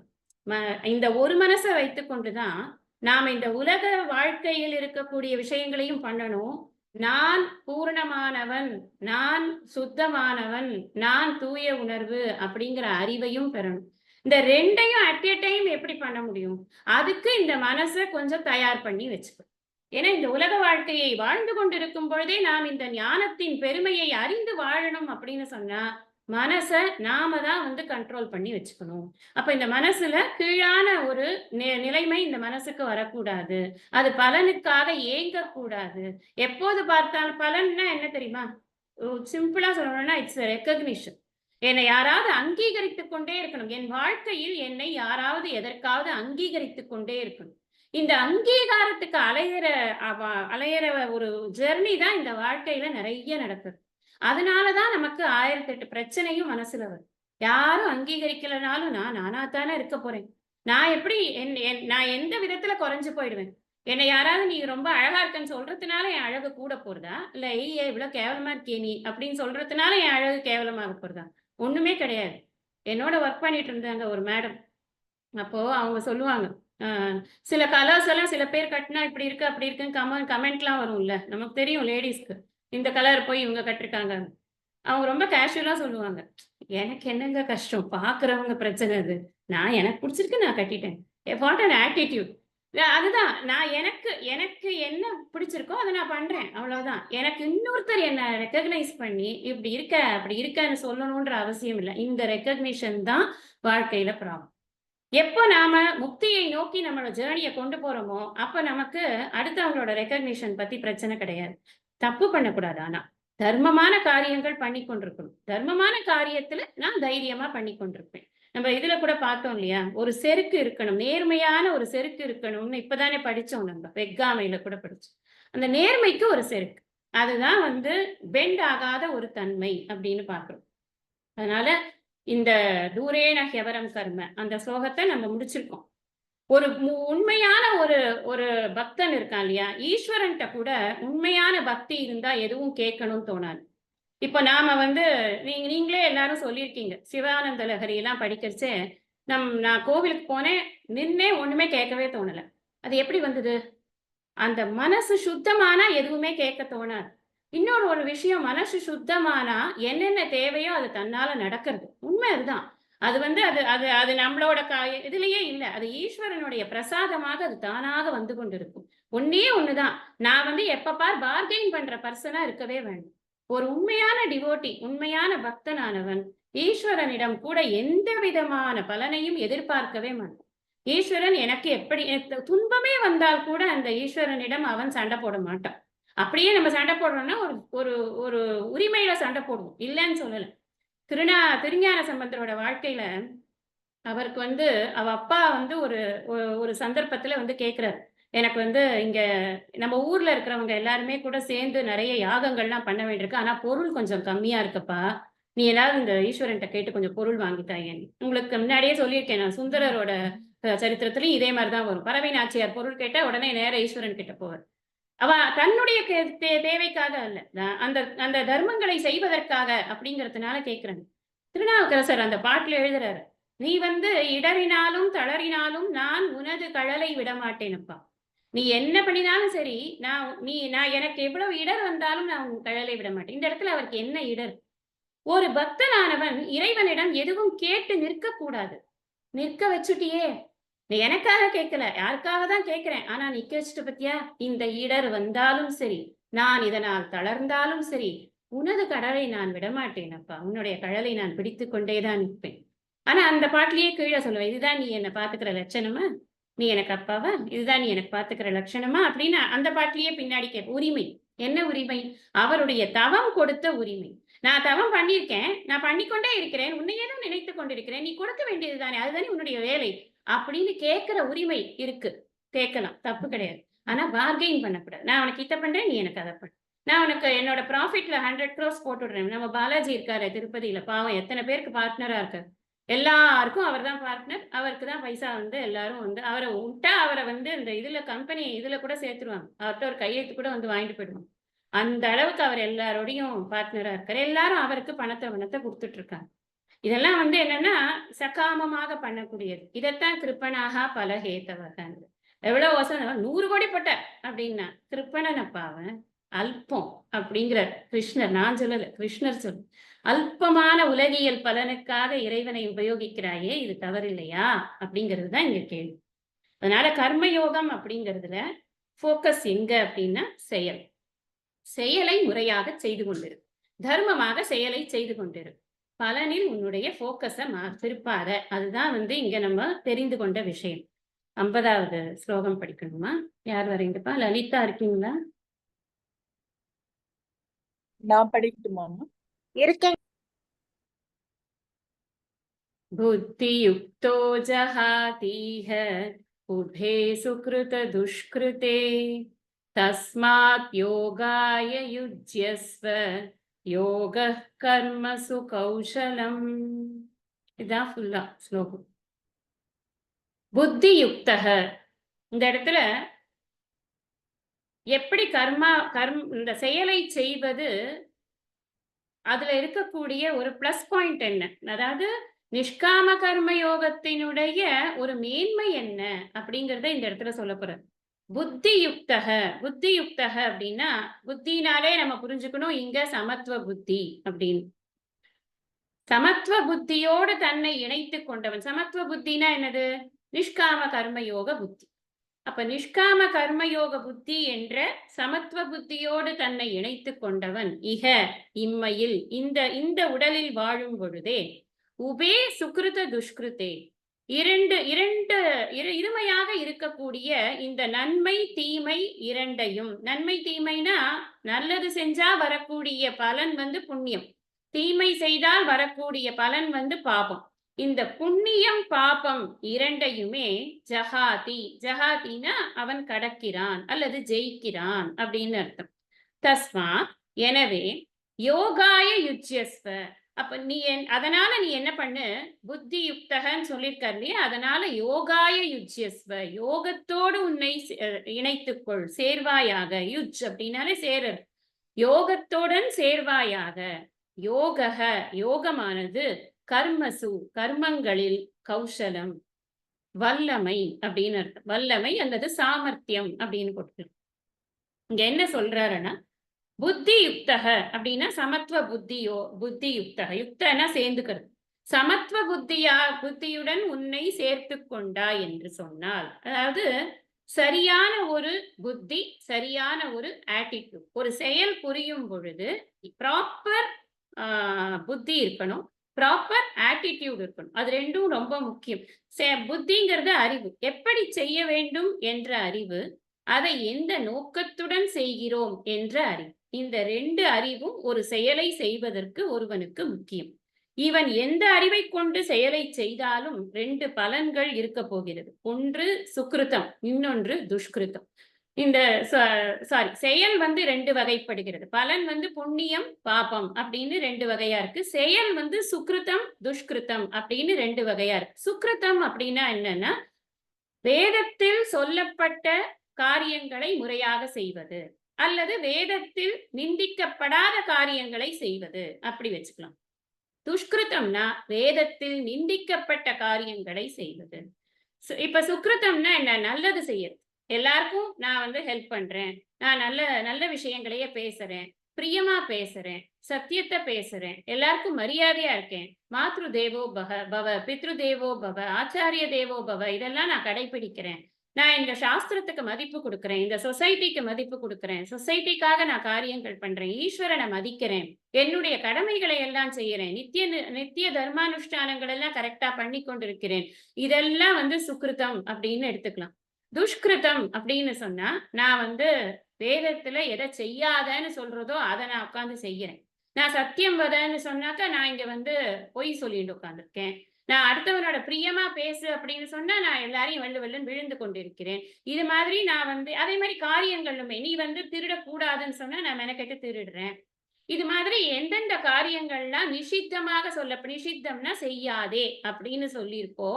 இந்த ஒரு மனசை வைத்துக் கொண்டுதான் நாம இந்த உலக வாழ்க்கையில் இருக்கக்கூடிய விஷயங்களையும் பண்ணணும். நான் பூரணமானவன், நான் சுத்தமானவன், நான் தூய உணர்வு அப்படிங்கிற அறிவையும் பெறணும். இந்த ரெண்டையும் அட் எ டைம் எப்படி பண்ண முடியும்? அதுக்கு இந்த மனசை கொஞ்சம் தயார் பண்ணி வச்சுக்கணும். ஏன்னா இந்த உலக வாழ்க்கையை வாழ்ந்து கொண்டிருக்கும் பொழுதே நாம் இந்த ஞானத்தின் பெருமையை அறிந்து வாழணும் அப்படின்னு சொன்னா மனச நாம தான் கண்ட்ரோல் பண்ணி வச்சுக்கணும். அப்ப இந்த மனசுல கீழான ஒரு நிலைமை இந்த மனசுக்கு வரக்கூடாது. அது பலனுக்காக ஏங்கக்கூடாது. எப்போது பார்த்தாலும் பலன்னா என்ன தெரியுமா? சிம்பிளா சொல்லணும்னா இட்ஸ் ரெக்கக்னிஷன். என்னை யாராவது அங்கீகரித்துக் கொண்டே இருக்கணும். என் வாழ்க்கையில் என்னை யாராவது எதற்காவது அங்கீகரித்துக் கொண்டே இருக்கணும். இந்த அங்கீகாரத்துக்கு அலையிற ஒரு ஜெர்னி தான் இந்த வாழ்க்கையில நிறைய நடக்குது. அதனாலதான் நமக்கு 1008 பிரச்சனையும் மனசுல வரும். யாரும் அங்கீகரிக்கலனாலும் நான் நானாத்தானே இருக்க போறேன். நான் எப்படி நான் எந்த விதத்துல குறைஞ்சு போயிடுவேன்? என்னை யாராவது நீ ரொம்ப அழகா இருக்கன்னு சொல்றதுனால என் அழகு கூட போறதா? இல்ல ஐயே இவ்வளவு கேவலமா இருக்கே நீ அப்படின்னு சொல்றதுனால என் அழகு கேவலமாக போறதா? ஒண்ணுமே கிடையாது. என்னோட ஒர்க் பண்ணிட்டு இருந்தாங்க ஒரு மேடம். அப்போ அவங்க சொல்லுவாங்க, சில கலர்ஸ் எல்லாம் சில பேர் கட்டினா இப்படி இருக்கு அப்படி இருக்குன்னு கமெண்ட்லாம் வரும்ல. நமக்கு தெரியும் லேடிஸ்க்கு இந்த கலர் போய் இவங்க கட்டிருக்காங்க. அவங்க ரொம்ப கேஷுவலா சொல்லுவாங்க, எனக்கு என்னங்க கஷ்டம், பாக்குறவங்க பிரச்சனை அது, நான் எனக்கு பிடிச்சிருக்கு நான் கட்டிட்டேன். What an attitude. அதுதான் நான் எனக்கு எனக்கு என்ன பிடிச்சிருக்கோ அதை நான் பண்றேன். அவ்வளவுதான். எனக்கு இன்னொருத்தர் என்ன ரெகக்னைஸ் பண்ணி இப்படி இருக்க, அப்படி இருக்கன்னு சொல்லணும்ன்ற அவசியம் இல்ல. இந்த ரெகக்னிஷன் தான் வாழ்க்கையில ப்ராப்ளம். எப்போ நாம முக்தியை நோக்கி நம்மளோட ஜேர்னிய கொண்டு போறோமோ, அப்ப நமக்கு அடுத்தவங்களோட ரெகக்னிஷன் பத்தி பிரச்சனை கிடையாது. தப்பு பண்ணக்கூடாது ஆனா. தர்மமான காரியங்கள் பண்ணி கொண்டிருக்கணும். தர்மமான காரியத்துல நான் தைரியமா பண்ணி கொண்டிருப்பேன். நம்ம இதுல கூட பார்த்தோம் இல்லையா? ஒரு செருக்கு இருக்கணும். நேர்மையான ஒரு செருக்கு இருக்கணும்னு இப்பதானே படிச்சோம் நம்ம. வெஃகாமையில கூட படிச்சோம். அந்த நேர்மைக்கு ஒரு செருக்கு. அதுதான் வந்து பெண்ட் ஆகாத ஒரு தன்மை அப்படின்னு பார்க்கிறோம். அதனால இந்த தூரேன ஹ்யவரம் கர்ம அந்த ஸ்லோகத்தை நம்ம முடிச்சிருக்கோம். ஒரு உண்மையான ஒரு ஒரு பக்தன் இருக்கான் இல்லையா? ஈஸ்வரன்ட்ட கூட உண்மையான பக்தி இருந்தா எதுவும் கேட்கணும்னு தோணாது. இப்ப நாம வந்து நீங்களே எல்லாரும் சொல்லியிருக்கீங்க. சிவானந்த லஹரி எல்லாம் படிக்கிறச்சே, நான் கோவிலுக்கு போனேன், நின்னே ஒண்ணுமே கேட்கவே தோணல. அது எப்படி வந்தது? அந்த மனசு சுத்தமானா எதுவுமே கேட்க தோணாது. இன்னொரு ஒரு விஷயம் மனசு சுத்தமானா என்னென்ன தேவையோ அது தன்னால நடக்கிறது. உண்மை அதுதான். அது வந்து அது அது அது நம்மளோட இதுலயே இல்ல. அது ஈஸ்வரனுடைய பிரசாதமாக அது தானாக வந்து கொண்டிருக்கும். ஒண்ணே ஒண்ணுதான். நான் வந்து எப்ப பார் பார்கெயின் பண்ற பெர்சனா இருக்கவே வேண்டாம். ஒரு உண்மையான டிவோட்டி, உண்மையான பக்தனானவன் ஈஸ்வரனிடம் கூட எந்த விதமான பலனையும் எதிர்பார்க்கவே மாட்டான். ஈஸ்வரன் எனக்கு எப்படி துன்பமே வந்தால் கூட அந்த ஈஸ்வரனிடம் அவன் சண்டை போட மாட்டான். அப்படியே நம்ம சண்டை போடுறோம்னா ஒரு ஒரு ஒரு உரிமையில சண்டை போடுவோம். இல்லன்னு சொல்லல. திருஞான சம்பந்தரோட வாழ்க்கையில அவருக்கு வந்து அவ அப்பா வந்து ஒரு ஒரு சந்தர்ப்பத்துல வந்து கேட்கிறாரு. எனக்கு வந்து இங்க நம்ம ஊர்ல இருக்கிறவங்க எல்லாருமே கூட சேர்ந்து நிறைய யாகங்கள்லாம் பண்ண வேண்டியிருக்கு. ஆனா பொருள் கொஞ்சம் கம்மியா இருக்குப்பா. நீ ஏதாவது இந்த ஈஸ்வரன்ட்ட கேட்டு கொஞ்சம் பொருள் வாங்கி தாயேன்னு. உங்களுக்கு முன்னாடியே சொல்லியிருக்கேன் நான். சுந்தரரோட சரித்திரத்திலயும் இதே மாரி தான் வரும். பறவை நாச்சியார் பொருள் கேட்டா உடனே நேரா ஈஸ்வரன் கிட்ட போவார். அவ தன்னுடைய தேவைக்காக அல்ல. அந்த அந்த தர்மங்களை செய்வதற்காக அப்படிங்கிறதுனால கேட்கிறாங்க. திருநாவுக்கரசர் அந்த பாட்டுல எழுதுறாரு. "நீ வந்து இடறினாலும், தளறினாலும் நான் உனது கழலை விடமாட்டேனப்பா. நீ என்ன பண்ணினாலும் சரி, நான் எனக்கு எவ்வளவு இடர் வந்தாலும் நான் உன் கழலை விடமாட்டேன்." இந்த இடத்துல அவருக்கு என்ன இடர்? ஒரு பக்தனானவன் இறைவனிடம் எதுவும் கேட்டு நிற்கக்கூடாது. நிற்க வச்சுட்டியே! நீ எனக்காக கேட்கல. யாருக்காக தான் கேட்கிறேன். ஆனா நிக்க வச்சுட்ட பாத்தியா? இந்த இடர் வந்தாலும் சரி, நான் இதனால் தளர்ந்தாலும் சரி, உனது கடலை நான் விடமாட்டேன் அப்பா. உன்னுடைய கழலை நான் பிடித்துக் கொண்டே தான் நிற்பேன். ஆனா அந்த பாட்டுலயே கீழ சொல்லுவேன். இதுதான் நீ என்ன பாத்துக்கிற லட்சணமா? நீ எனக்கு அப்பாவா? இதுதான் நீ எனக்கு பாத்துக்கிற லட்சணமா? அப்படின்னு அந்த பாட்டுலயே பின்னாடி உரிமை. என்ன உரிமை? அவருடைய தவம் கொடுத்த உரிமை. நான் தவம் பண்ணியிருக்கேன். நான் பண்ணிக்கொண்டே இருக்கிறேன். உன்னையே தான் நினைத்துக் கொண்டிருக்கிறேன். நீ கொடுக்க வேண்டியது தானே! அதுதானே உன்னுடைய வேலை. அப்படின்னு கேட்கிற உரிமை இருக்கு. கேட்கலாம். தப்பு கிடையாது. ஆனா பார்கெயின் பண்ணக்கூடாது. நான் உனக்கு இத பண்றேன். நீ எனக்கு அத பண்ணு. நான் உனக்கு என்னோட ப்ராஃபிட்ல 100 க்ரோர்ஸ் போட்டு விடுறேன். நம்ம பாலாஜி இருக்காரே திருப்பதியில. பாவம் எத்தன பேருக்கு பார்ட்னரா இருக்காரு. எல்லாருக்கும் அவர் தான் பார்ட்னர். அவருக்கு தான் பைசா வந்து எல்லாரும் வந்து அவர வுட்டா அவர வந்து இந்த இதுல கம்பெனி இதுல கூட சேர்த்துருவாங்க. அவர்ட்ட ஒரு கையெழுத்து கூட வந்து வாங்கிட்டு போயிடுவாங்க. அந்த அளவுக்கு அவர் எல்லாரோடையும் பார்ட்னரா இருக்காரு. எல்லாரும் அவருக்கு பணத்த குடுத்துட்டு இருக்காங்க. இதெல்லாம் வந்து என்னன்னா, சகாமமாக பண்ணக்கூடியது. இதத்தான் கிருப்பனாகா பலஹேதவகன்னு. எவ்வளவு வசனம் 100 கோடி போட்டார் அப்படின்னா, கிருப்பணனப்பா அவன். அல்பம் அப்படிங்கிறார் கிருஷ்ணர். நான் சொல்லல. கிருஷ்ணர் சொல்லு. அல்பமான உலகியல் பலனுக்காக இறைவனை உபயோகிக்கிறாயே, இது தவறில்லையா? அப்படிங்கிறது தான் இங்க கேள்வி. அதனால கர்மயோகம் அப்படிங்கிறதுல ஃபோக்கஸ் எங்க அப்படின்னா செயல். செயலை முறையாக செய்து கொண்டிரு. தர்மமாக செயலை செய்து கொண்டிரு. பலனில் உன்னுடைய ஃபோக்கஸ திருப்பாத. அதுதான் வந்து இங்க நம்ம தெரிந்து கொண்ட விஷயம். 50வது ஸ்லோகம் படிக்கணுமா? யார் வரீங்கப்பா? லலிதா இருக்கீங்களா? நான் படிக்கட்டுமாமா? இருக்கேன். புத்தியுக்தோ ஜஹாதீஹ உபே சுக்ருத துஷ்கிருதே தஸ்மாத் யோகாய யுஜ்யஸ்வ யோகः கர்மசு கௌஷலம். இதான் ஃபுல்லா ஸ்லோகம். புத்தி யுக்தக இந்த இடத்துல எப்படி இந்த செயலை செய்வது அதுல இருக்கக்கூடிய ஒரு பிளஸ் பாயிண்ட் என்ன? அதாவது நிஷ்காம கர்ம யோகத்தினுடைய ஒரு மேன்மை என்ன அப்படிங்கறத இந்த இடத்துல சொல்லப் போறார். புத்தி யுக்தக அப்படின்னா புத்தினாலே நம்ம புரிஞ்சுக்கணும் இங்க சமத்துவ புத்தி அப்படின்னு. சமத்துவ புத்தியோடு தன்னை இணைத்துக் கொண்டவன். சமத்துவ புத்தினா என்னது? நிஷ்காம கர்ம யோக புத்தி. அப்ப நிஷ்காம கர்மயோக புத்தி என்ற சமத்துவ புத்தியோடு தன்னை இணைத்து கொண்டவன் இம்மையில் இந்த உடலில் வாழும் பொழுதே உபே சுக்ருத துஷ்கிருதே இருமையாக இருக்கக்கூடிய இந்த நன்மை தீமை இரண்டையும், நன்மை தீமைனா நல்லது செஞ்சா வரக்கூடிய பலன் புண்ணியம், தீமை செய்தால் வரக்கூடிய பலன் பாபம். இந்த புண்ணியம் பாபம் இரண்டையுமே ஜகாதினா அவன் கடக்கிறான் அல்லது ஜெயிக்கிறான் அப்படின்னு அர்த்தம். தஸ்மாத் எனவே யோகாய யுஜ்யஸ்வ, அப்ப அதனால நீ என்ன பண்ணு, புத்தி யுக்தகன்னு சொல்லியிருக்காரு இல்லையா, அதனால யோகாய யுஜ்யஸ்வ, யோகத்தோடு உன்னை இணைத்துக்கொள், சேர்வாயாக. யுஜ் அப்படின்னாலே சேரர், யோகத்துடன் சேர்வாயாக. யோகமானது கர்மசு கர்மங்களில் கௌசலம் வல்லமை அப்படின்னு அர்த்தம். வல்லமை அல்லது சாமர்த்தியம் அப்படின்னு போட்டு இங்க என்ன சொல்றாருன்னா, புத்தி யுக்தக அப்படின்னா சமத்துவ புத்தி யுக்தக, யுக்தனா சேர்ந்துக்கிறது. சமத்துவ புத்தியுடன் உன்னை சேர்த்து கொண்டா என்று சொன்னால், அதாவது சரியான ஒரு புத்தி, சரியான ஒரு ஆட்டிடியூட், ஒரு செயல் புரியும் பொழுது ப்ராப்பர் புத்தி இருக்கணும், ப்ராப்பர் ஆட்டிடியூட் இருக்கணும். அது ரெண்டும் ரொம்ப முக்கியம். புத்திங்கிறது அறிவு, எப்படி செய்ய வேண்டும் என்ற அறிவு, அதை எந்த நோக்கத்துடன் செய்கிறோம் என்ற அறிவு. இந்த ரெண்டு அறிவும் ஒரு செயலை செய்வதற்கு ஒருவனுக்கு முக்கியம். இவன் எந்த அறிவை கொண்டு செயலை செய்தாலும் ரெண்டு பலன்கள் இருக்க போகிறது. ஒன்று சுக்ருதம், இன்னொன்று துஷ்கிருதம். இந்த செயல் ரெண்டு வகைப்படுகிறது. பலன் புண்ணியம் பாபம் அப்படின்னு ரெண்டு வகையா இருக்கு. செயல் சுக்ருதம் துஷ்கிருதம் அப்படின்னு ரெண்டு வகையா இருக்கு. சுக்ருதம் அப்படின்னா என்னன்னா, வேதத்தில் சொல்லப்பட்ட காரியங்களை முறையாக செய்வது அல்லது வேதத்தில் நிந்திக்கப்படாத காரியங்களை செய்வது, அப்படி வச்சுக்கலாம். துஷ்கிருதம்னா வேதத்தில் நிந்திக்கப்பட்ட காரியங்களை செய்வது. இப்ப சுக்ருதம்னா என்ன, நல்லது செய்யறது. எல்லாருக்கும் நான் ஹெல்ப் பண்றேன், நான் நல்ல விஷயங்களையே பேசுறேன், பிரியமா பேசுறேன், சத்தியத்தை பேசுறேன், எல்லாருக்கும் மரியாதையா இருக்கேன், மாத்ரு தேவோ பவ, பித்ரு தேவோ பவ, ஆச்சாரிய தேவோ பவ, இதெல்லாம் நான் கடைபிடிக்கிறேன். நான் இந்த சாஸ்திரத்துக்கு மதிப்பு கொடுக்குறேன், இந்த சொசைட்டிக்கு மதிப்பு கொடுக்குறேன், சொசைட்டிக்காக நான் காரியங்கள் பண்றேன், ஈஸ்வரனை மதிக்கிறேன், என்னுடைய கடமைகளை எல்லாம் செய்யறேன், நித்திய தர்மானுஷ்டானங்கள் எல்லாம் கரெக்டா பண்ணி கொண்டிருக்கிறேன். இதெல்லாம் சுக்ருதம் அப்படின்னு எடுத்துக்கலாம். துஷ்கிருதம் அப்படின்னு சொன்னா, நான் வேதத்துல எதை செய்யாதன்னு சொல்றதோ அதை நான் உட்கார்ந்து செய்யறேன். நான் சத்தியம் வதன்னு சொன்னாக்கா நான் இங்க பொய் சொல்லிட்டு உட்கார்ந்துருக்கேன். நான் அடுத்தவனோட பிரியமா பேசு அப்படின்னு சொன்னா நான் எல்லாரையும் வெள்ளுன்னு விழுந்து கொண்டிருக்கிறேன். இது மாதிரி நான் அதே மாதிரி காரியங்களுமே, நீ திருடக்கூடாதுன்னு சொன்னா நான் மெனக்கெட்டு திருடுறேன். இது மாதிரி எந்தெந்த காரியங்கள்லாம் நிஷித்தமாக நிஷித்தம்னா செய்யாதே அப்படின்னு சொல்லியிருக்கோ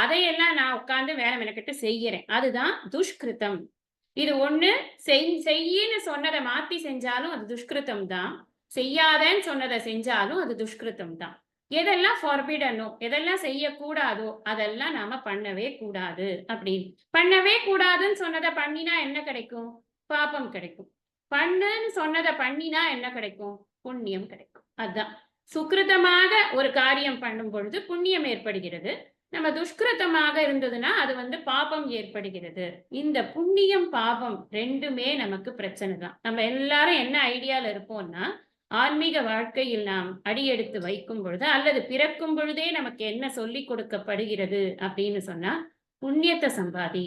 அதையெல்லாம் நான் உட்கார்ந்து வேலை மெனக்கெட்டு செய்யறேன். அதுதான் துஷ்கிருதம். இது ஒண்ணு, செய்யின்னு சொன்னதை மாத்தி செஞ்சாலும் அது துஷ்கிருதம் தான், செய்யாதன்னு சொன்னதை செஞ்சாலும் அது துஷ்கிருதம் தான். எதெல்லாம் ஃபார்பிடனோ, எதெல்லாம் செய்யக்கூடாதோ அதெல்லாம் நாம பண்ணவே கூடாது. அப்படின்னு பண்ணவே கூடாதுன்னு சொன்னதை பண்ணினா என்ன கிடைக்கும்? பாபம் கிடைக்கும். பண்ணுன்னு சொன்னதை பண்ணினா என்ன கிடைக்கும்? புண்ணியம் கிடைக்கும். அதுதான் சுக்ருதமாக ஒரு காரியம் பண்ணும் பொழுது புண்ணியம் ஏற்படுகிறது. நம்ம துஷ்கிருதமாக இருந்ததுன்னா அது பாபம் ஏற்படுகிறது. இந்த புண்ணியம் பாபம் ரெண்டுமே நமக்கு பிரச்சனை தான். நம்ம எல்லாரும் என்ன ஐடியால இருப்போம்னா, ஆன்மீக வாழ்க்கையில் நாம் அடியெடுத்து வைக்கும் பொழுது அல்லது பிறக்கும் பொழுதே நமக்கு என்ன சொல்லி கொடுக்கப்படுகிறது அப்படின்னு சொன்னா, புண்ணியத்தை சம்பாதி,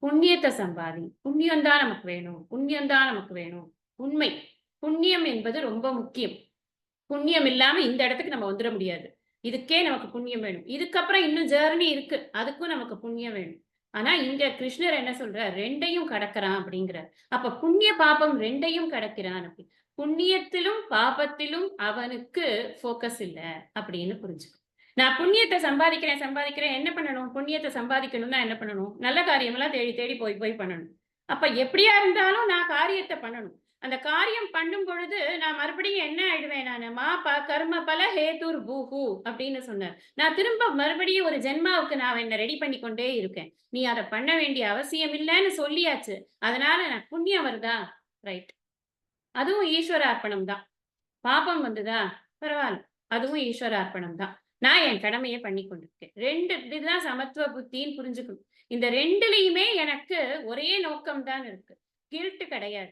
புண்ணியத்தை சம்பாதி, புண்ணியம்தான் நமக்கு வேணும், புண்ணியம்தான் நமக்கு வேணும். உண்மை, புண்ணியம் என்பது ரொம்ப முக்கியம். புண்ணியம் இல்லாம இந்த இடத்துக்கு நம்ம வந்துட முடியாது. இதுக்கே நமக்கு புண்ணியம் வேணும். இதுக்கப்புறம் இன்னும் ஜேர்னி இருக்கு, அதுக்கும் நமக்கு புண்ணியம் வேணும். ஆனா இங்க கிருஷ்ணர் என்ன சொல்றார், ரெண்டையும் கடக்கிறான் அப்படிங்கிறார். அப்ப புண்ணிய பாபம் ரெண்டையும் கடக்கிறான். அப்படி புண்ணியத்திலும் பாபத்திலும் அவனுக்கு போக்கஸ் இல்லை அப்படின்னு புரிஞ்சுக்கும். நான் புண்ணியத்தை சம்பாதிக்கிறேன் என்ன பண்ணணும்? புண்ணியத்தை சம்பாதிக்கணும்னா என்ன பண்ணணும்? நல்ல காரியமெல்லாம் தேடி தேடி போய் பண்ணணும். அப்ப எப்படியா இருந்தாலும் நான் காரியத்தை பண்ணணும். அந்த காரியம் பண்ணும் பொழுது நான் மறுபடியும் என்ன ஆயிடுவேன்? நான் கர்ம பல ஹேதுர் பூஹு அப்படின்னு சொன்னார். நான் திரும்ப மறுபடியும் ஒரு ஜென்மாவுக்கு நான் என்ன ரெடி பண்ணி கொண்டே இருக்கேன். நீ அதை பண்ண வேண்டிய அவசியம் இல்லைன்னு சொல்லியாச்சு. அதனால நான் புண்ணியம் வருதா? ரைட், அதுவும் ஈஸ்வர அர்ப்பணம் தான். பாபம் வந்துதா? பரவாயில்ல, அதுவும் ஈஸ்வர அர்ப்பணம் தான். நான் என் கடமையை பண்ணி கொண்டிருக்கேன். ரெண்டு இதுதான் சமத்துவ புத்தின்னு புரிஞ்சுக்கணும். இந்த ரெண்டுலயுமே எனக்கு ஒரே நோக்கம் தான் இருக்கு. கில்ட் கிடையாது.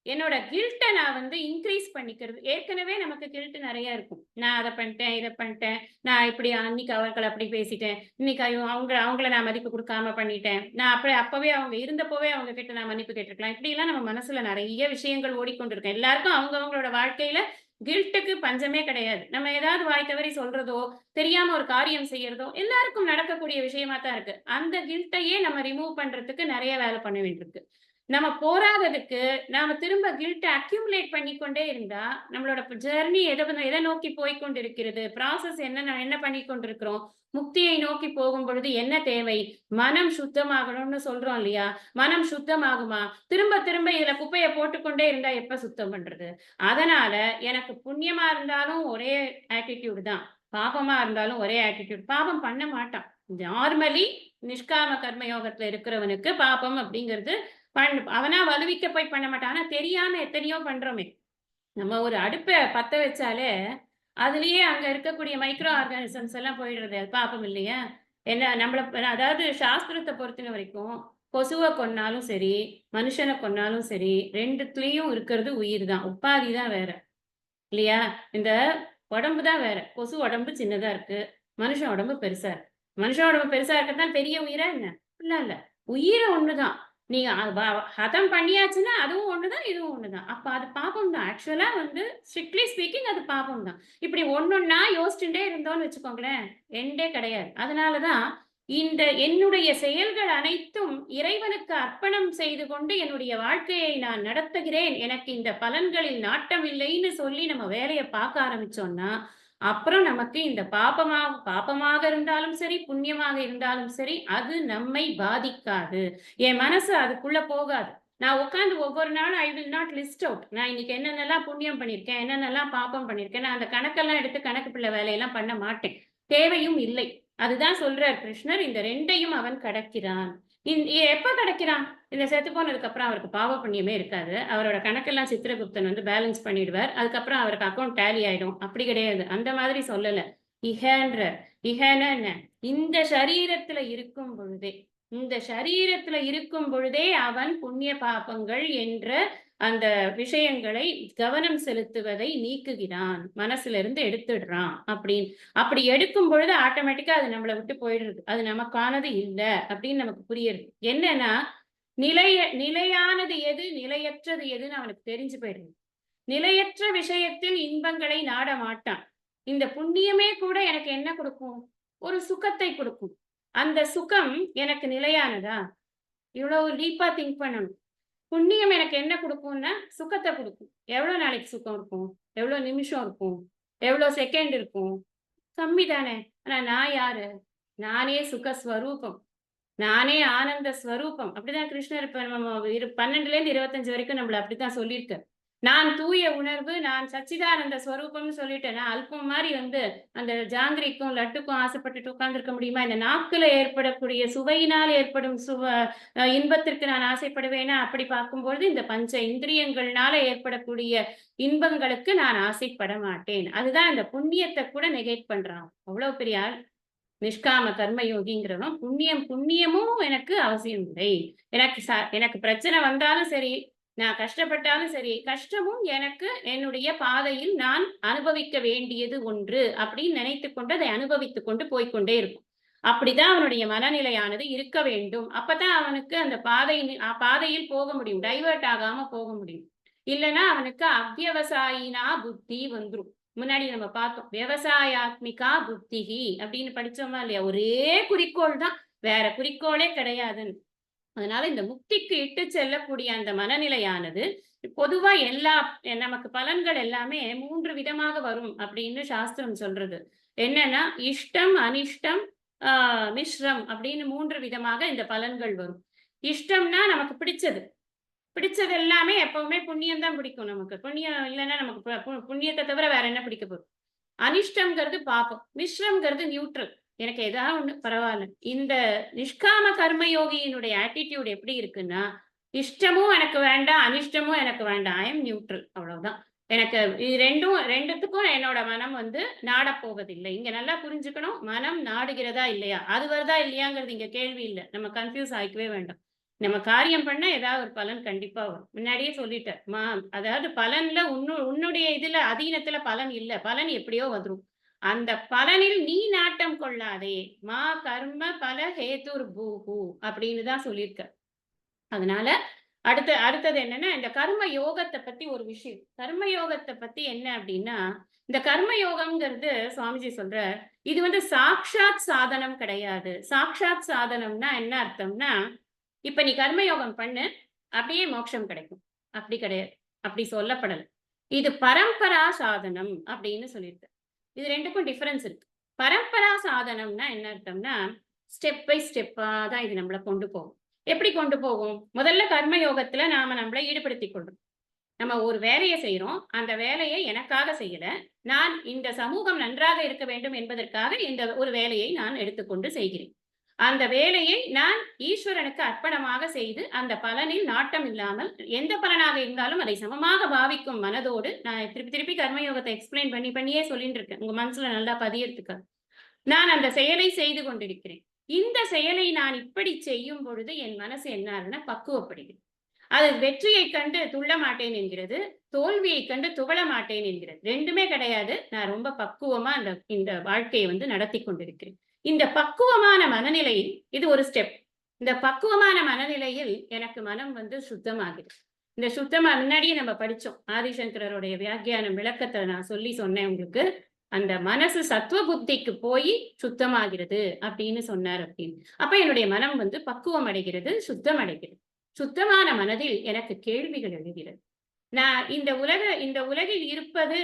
என்னோட கில்ட்ட நான் வந்து இன்க்ரீஸ் பண்ணிக்கிறது. ஏற்கனவே நமக்கு கில்ட் நெறைய இருக்கும். நான் அத பண்ணிட்டேன், இத பண்ணிட்டேன். நான் இப்படி அன்னைக்கு அவர்கள அப்படி பேசிட்டேன். இன்னைக்கு அவங்கள நான் மதிப்பு குடுக்காம பண்ணிட்டேன். நான் அப்பவே அவங்க இருந்தப்பவே அவங்க கிட்ட நான் மன்னிப்பு கேட்டுருக்கலாம். இப்படிலாம் நம்ம மனசுல நெறைய விஷயங்கள் ஓடிக்கொண்டிருக்கும். எல்லாருக்கும் அவங்களோட வாழ்க்கையில கில்ட்டுக்கு பஞ்சமே கிடையாது. நம்ம ஏதாவது வாய் தவறி சொல்றதோ, தெரியாம ஒரு காரியம் செய்யறதோ, எல்லாருக்கும் நடக்கக்கூடிய விஷயமா தான் இருக்கு. அந்த கில்ட்டையே நம்ம ரிமூவ் பண்றதுக்கு நெறைய வேலை பண்ண வேண்டியிருக்கு. நம்ம போராததுக்கு, நாம திரும்ப கில்ட்ட அக்யூமுலேட் பண்ணிக்கொண்டே இருந்தா, நம்மளோட ஜர்னி எத நோக்கி போய்க் கொண்டிருக்கிறது? ப்ராசஸ் என்ன பண்ணிக் கொண்டிருக்கிறோம்? முக்தியை நோக்கி போகும்பொழுது என்ன தேவை? மனம் சுத்தமாகணும்னு சொல்றோம் இல்லையா? மனம் சுத்தமாகுமா? திரும்ப திரும்ப இதுல குப்பைய போட்டுக்கொண்டே இருந்தா எப்ப சுத்தம் பண்றது? அதனால எனக்கு புண்ணியமா இருந்தாலும் ஒரே ஆட்டிட்யூட் தான். பாபமா இருந்தாலும் ஒரே ஆட்டிட்யூட். பாபம் பண்ண மாட்டான். நார்மலி நிஷ்காம கர்ம யோகத்துல இருக்கிறவனுக்கு பாபம் அப்படிங்கிறது அவனா வலுவிக்க போய் பண்ண மாட்டான். ஆனா தெரியாம எத்தனையோ பண்றோமே. நம்ம ஒரு அடுப்ப பத்த வச்சாலே, அதுலயே அங்க இருக்கக்கூடிய மைக்ரோ ஆர்கானிசம்ஸ் எல்லாம் போயிடுறது. அது பாப்போம் இல்லையா? என்ன நம்மள அதாவது சாஸ்திரத்த பொறுத்த வரைக்கும், கொசுவ கொன்னாலும் சரி, மனுஷன கொன்னாலும் சரி, 2த்துலயும் இருக்கிறது உயிர் தான். உப்பாதி தான் வேற. இல்லையா? இந்த உடம்பு தான் வேற. கொசு உடம்பு சின்னதா இருக்கு. மனுஷன் உடம்பு பெருசா இருக்கு. மனுஷன் உடம்பு பெருசா இருக்கிறதுனால பெரிய உயிரா என்ன? அப்படிலாம் இல்ல. உயிர் ஒண்ணுதான். நீங்க ஹதம் பண்ணியாச்சுன்னா, அதுவும் ஒண்ணுதான், இதுவும் ஒண்ணுதான். அப்ப அது பாபம் தான். ஆக்சுவலா வந்து ஸ்ட்ரிக்ட்லி ஸ்பீக்கிங் அது பாபம் தான். இப்படி ஒண்ணொண்ணா யோசிச்சுட்டே இருந்தோம்னு வச்சுக்கோங்களேன், எண்டே கிடையாது. அதனால தான் இந்த என்னுடைய செயல்கள் அனைத்தும் இறைவனுக்கு அர்ப்பணம் செய்து கொண்டு என்னுடைய வாழ்க்கையை நான் நடத்துகிறேன். எனக்கு இந்த பலன்களில் நாட்டம் இல்லைன்னு சொல்லி நம்ம வேலைய பார்க்க ஆரம்பிச்சோம்னா, அப்புறம் நமக்கு இந்த பாபமாக இருந்தாலும் சரி, புண்ணியமாக இருந்தாலும் சரி, அது நம்மை பாதிக்காது. என் மனசு அதுக்குள்ள போகாது. நான் உட்கார்ந்து ஒவ்வொரு நாளும் I will not list out. நான் இன்னைக்கு என்னென்னலாம் புண்ணியம் பண்ணியிருக்கேன், என்னென்னலாம் பாபம் பண்ணியிருக்கேன். நான் அந்த கணக்கெல்லாம் எடுத்து கணக்கு பிள்ளை வேலையெல்லாம் பண்ண மாட்டேன். தேவையும் இல்லை. அதுதான் சொல்றார் கிருஷ்ணர். இந்த 2யும் அவன் கடக்கிறான். எப்ப கடக்கிறான்? இந்த செத்து போனதுக்கு அப்புறம் அவருக்கு பாவ புண்ணியமே இருக்காது. அவரோட கணக்கெல்லாம் சித்திரகுப்தன் வந்து பேலன்ஸ் பண்ணிடுவார். அதுக்கப்புறம் அவருக்கு அக்கவுண்ட் டேலி ஆயிடும். அப்படி கிடையாது. அந்த மாதிரி சொல்லல. இஹன்றார். இஹன்னா என்ன? இந்த சரீரத்துல இருக்கும் பொழுதே இந்த சரீரத்துல இருக்கும் பொழுதே அவன் புண்ணிய பாபங்கள் என்ற அந்த விஷயங்களை கவனம் செலுத்துவதை நீக்குகிறான். மனசுல இருந்து எடுத்துடுறான் அப்படின்னு. அப்படி எடுக்கும் பொழுது ஆட்டோமேட்டிக்கா அது நம்மள விட்டு போயிடுறது. அது நமக்கானது இல்ல அப்படின்னு நமக்கு புரியுது. என்னன்னா, நிலையானது எது, நிலையற்றது எதுன்னு அவனுக்கு தெரிஞ்சு போயிடுது. நிலையற்ற விஷயத்தில் இன்பங்களை நாட மாட்டான். இந்த புண்ணியமே கூட எனக்கு என்ன கொடுக்கும்? ஒரு சுகத்தை கொடுக்கும். அந்த சுகம் எனக்கு நிலையானதா? இவ்வளவு டீப்பா திங்க் பண்ணணும். புண்ணியம் எனக்கு என்ன குடுக்கும்னா, சுகத்த குடுக்கும். எவ்வளோ நாளைக்கு சுகம் இருக்கும்? எவ்வளோ நிமிஷம் இருக்கும்? எவ்வளோ செகண்ட் இருக்கும்? கம்மி தானே! ஆனா நான் யாரு? நானே சுக ஸ்வரூபம். நானே ஆனந்த ஸ்வரூபம். அப்படிதான் கிருஷ்ணர் இப்ப நம்ம 12லேருந்து 25 வரைக்கும் நம்மள அப்படித்தான் சொல்லியிருக்கார். நான் தூய உணர்வு, நான் சச்சிதானந்த ஸ்வரூபம்னு சொல்லிட்டேன். நான் அல்பம் மாரி வந்து அந்த ஜாங்கிரிக்கும், லட்டுக்கும் ஆசைப்பட்டுட்டு உட்கார்ந்திருக்க முடியுமா? இந்த நாக்குல ஏற்படக்கூடிய சுவையினால் ஏற்படும் இன்பத்திற்கு நான் ஆசைப்படுவேனா? அப்படி பார்க்கும்பொழுது இந்த பஞ்ச இந்திரியங்கள்னால ஏற்படக்கூடிய இன்பங்களுக்கு நான் ஆசைப்பட மாட்டேன். அதுதான் இந்த புண்ணியத்த கூட நெகேட் பண்றான். அவ்வளவு பெரிய ஆள். நிஷ்காம கர்ம யோகிங்கிறவன் புண்ணியமும் எனக்கு அவசியம் இல்லை. எனக்கு பிரச்சனை வந்தாலும் சரி, நான் கஷ்டப்பட்டாலும் சரி, கஷ்டமும் எனக்கு என்னுடைய பாதையில் நான் அனுபவிக்க வேண்டியது ஒன்று அப்படின்னு நினைத்துக் கொண்டு அதை அனுபவித்துக் கொண்டு போய்க்கொண்டே இருக்கும். அப்படிதான் அவனுடைய மனநிலையானது இருக்க வேண்டும். அப்பதான் அவனுக்கு அந்த பாதையில் போக முடியும். டைவர்ட் ஆகாம போக முடியும். இல்லைன்னா அவனுக்கு அவ்யவசாயினா புத்தி வந்துரும். முன்னாடி நம்ம பார்த்தோம். விவசாயாத்மிகா புத்திகி அப்படின்னு படிச்சோமா இல்லையா? ஒரே குறிக்கோள் தான். வேற குறிக்கோளே கிடையாதுன்னு. அதனால இந்த முக்திக்கு இட்டு செல்லக்கூடிய அந்த மனநிலையானது பொதுவா நமக்கு பலன்கள் எல்லாமே 3 விதமாக வரும் அப்படின்னு சாஸ்திரம் சொல்றது. என்னன்னா, இஷ்டம், அனிஷ்டம், மிஸ்ரம் அப்படின்னு 3 விதமாக இந்த பலன்கள் வரும். இஷ்டம்னா நமக்கு பிடிச்சது. பிடிச்சது எல்லாமே எப்பவுமே புண்ணியம் தான் பிடிக்கும் நமக்கு. புண்ணியம் இல்லைன்னா நமக்கு புண்ணியத்தை தவிர வேற என்ன பிடிக்க போகுது? அனிஷ்டம்ங்கிறது பாப்பம். மிஸ்ரம்ங்கிறது நியூட்ரல். எனக்கு ஏதாவது ஒண்ணு பரவாயில்ல. இந்த நிஷ்காம கர்ம யோகியினுடைய ஆட்டிடியூட் எப்படி இருக்குன்னா, இஷ்டமும் எனக்கு வேண்டாம், அனிஷ்டமும் எனக்கு வேண்டாம். I am neutral. அவ்வளவுதான். எனக்கு இது ரெண்டுத்துக்கும் என்னோட மனம் வந்து நாடப் போவதில்லை. இங்க நல்லா புரிஞ்சுக்கணும். மனம் நாடுகிறதா இல்லையா? அது வருதா இல்லையாங்கிறது இங்க கேள்வி இல்ல. நம்ம கன்ஃப்யூஸ் ஆயிக்கவே வேண்டாம். நம்ம காரியம் பண்ணா ஏதாவது ஒரு பலன் கண்டிப்பா வரும். முன்னாடியே சொல்லிட்டேன். அதாவது பலன்ல உன்னுடைய இதுல அதீனத்துல பலன் இல்ல. பலன் எப்படியோ வந்துரும். அந்த பலனில் நீ நாட்டம் கொள்ளாதே. மா கர்ம பல ஹேதுர் பூஹு அப்படின்னு தான் சொல்லியிருக்க. அதனால அடுத்தது என்னன்னா, இந்த கர்ம யோகத்த பத்தி ஒரு விஷயம். கர்ம யோகத்த பத்தி என்ன அப்டின்னா, இந்த கர்ம யோகம்ங்கிறது சுவாமிஜி சொல்றார், இது வந்து சாக்ஷாத் சாதனம் கிடையாது. சாக்ஷாத் சாதனம்னா என்ன அர்த்தம்னா, இப்ப நீ கர்ம யோகம் பண்ணு, அப்படியே மோட்சம் கிடைக்கும். அப்படி கிடையாது. அப்படி சொல்லப்படல. இது பரம்பரா சாதனம் அப்படின்னு சொல்லியிருக்கு. இது 2க்கும் டிஃபரன்ஸ் இருக்கு. பரம்பரா சாதனம்னா என்ன அர்த்தம்னா, ஸ்டெப் பை ஸ்டெப்பா தான் இது நம்மள கொண்டு போகும். எப்படி கொண்டு போகும்? முதல்ல கர்ம யோகத்துல நாம நம்மள ஈடுபடுத்திக் கொள்றோம். நம்ம ஒரு வேலைய செய்றோம். அந்த வேலையை எனக்காக செய்யல. நான் இந்த சமூகம் நன்றாக இருக்க வேண்டும் என்பதற்காக இந்த ஒரு வேலையை நான் எடுத்துக்கொண்டு செய்கிறேன். அந்த வேலையை நான் ஈஸ்வரனுக்கு அர்ப்பணமாக செய்து, அந்த பலனில் நாட்டம் இல்லாமல், எந்த பலனாக இருந்தாலும் அதை சமமாக பாவிக்கும் மனதோடு, நான் திருப்பி திருப்பி கர்மயோகத்தை எக்ஸ்பிளைன் பண்ணியே சொல்லிட்டு இருக்கேன். உங்க மனசுல நல்லா பதியறதுக்காக. நான் அந்த செயலை செய்து கொண்டிருக்கிறேன். இந்த செயலை நான் இப்படி செய்யும் பொழுது என் மனசு என்ன ஆகுதுன்னா பக்குவப்படுகிறது. அது வெற்றியைக் கண்டு துள்ள மாட்டேன் என்கிறது. தோல்வியைக் கண்டு துவள மாட்டேன் என்கிறது. 2மே கிடையாது. நான் ரொம்ப பக்குவமா இந்த வாழ்க்கையை வந்து நடத்திக் கொண்டிருக்கிறேன். இந்த பக்குவமான மனநிலையில் இது ஒரு ஸ்டெப். இந்த பக்குவமான மனநிலையில் எனக்கு மனம் வந்து சுத்தமாகுது. இந்த சுத்தமா முன்னாடியே நம்ம படிச்சோம். ஆதிசங்கரருடைய வியாக்கியானம் விளக்கத்த நான் சொன்னேன் உங்களுக்கு. அந்த மனசு சத்துவ புத்திக்கு போய் சுத்தமாகிறது அப்படின்னு சொன்னார் அப்படின்னு. அப்ப என்னுடைய மனம் வந்து பக்குவம் அடைகிறது, சுத்தம் அடைகிறது. சுத்தமான மனதில் எனக்கு கேள்விகள் எழுகிறது. நான் இந்த உலகில் இருப்பது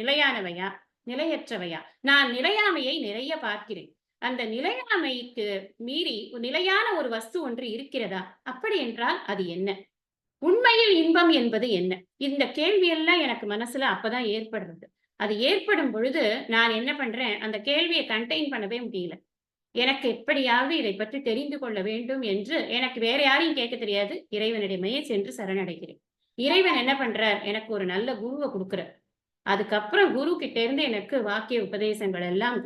நிலையானவையா? நிலையற்றவையா? நான் நிலையாமையை நிறைய பார்க்கிறேன். அந்த நிலையாமைக்கு மீறி நிலையான ஒரு வஸ்து ஒன்று இருக்கிறதா? அப்படி என்றால் அது என்ன? உண்மையில் இன்பம் என்பது என்ன? இந்த கேள்வி எல்லாம் எனக்கு மனசுல அப்பதான் ஏற்படுறது. அது ஏற்படும் பொழுது நான் என்ன பண்றேன், அந்த கேள்வியை கன்டெயின் பண்ணவே முடியல. எனக்கு எப்படியாவது இதை பற்றி தெரிந்து கொள்ள வேண்டும் என்று எனக்கு வேற யாரையும் கேட்க தெரியாது. இறைவனிடமே சென்று சரணடைகிறேன். இறைவன் என்ன பண்றார்? எனக்கு ஒரு நல்ல குருவ குடுக்குறார். அதுக்கப்புறம் குரு கிட்ட இருந்து எனக்கு வாக்கிய உபதேசங்கள் எல்லாம்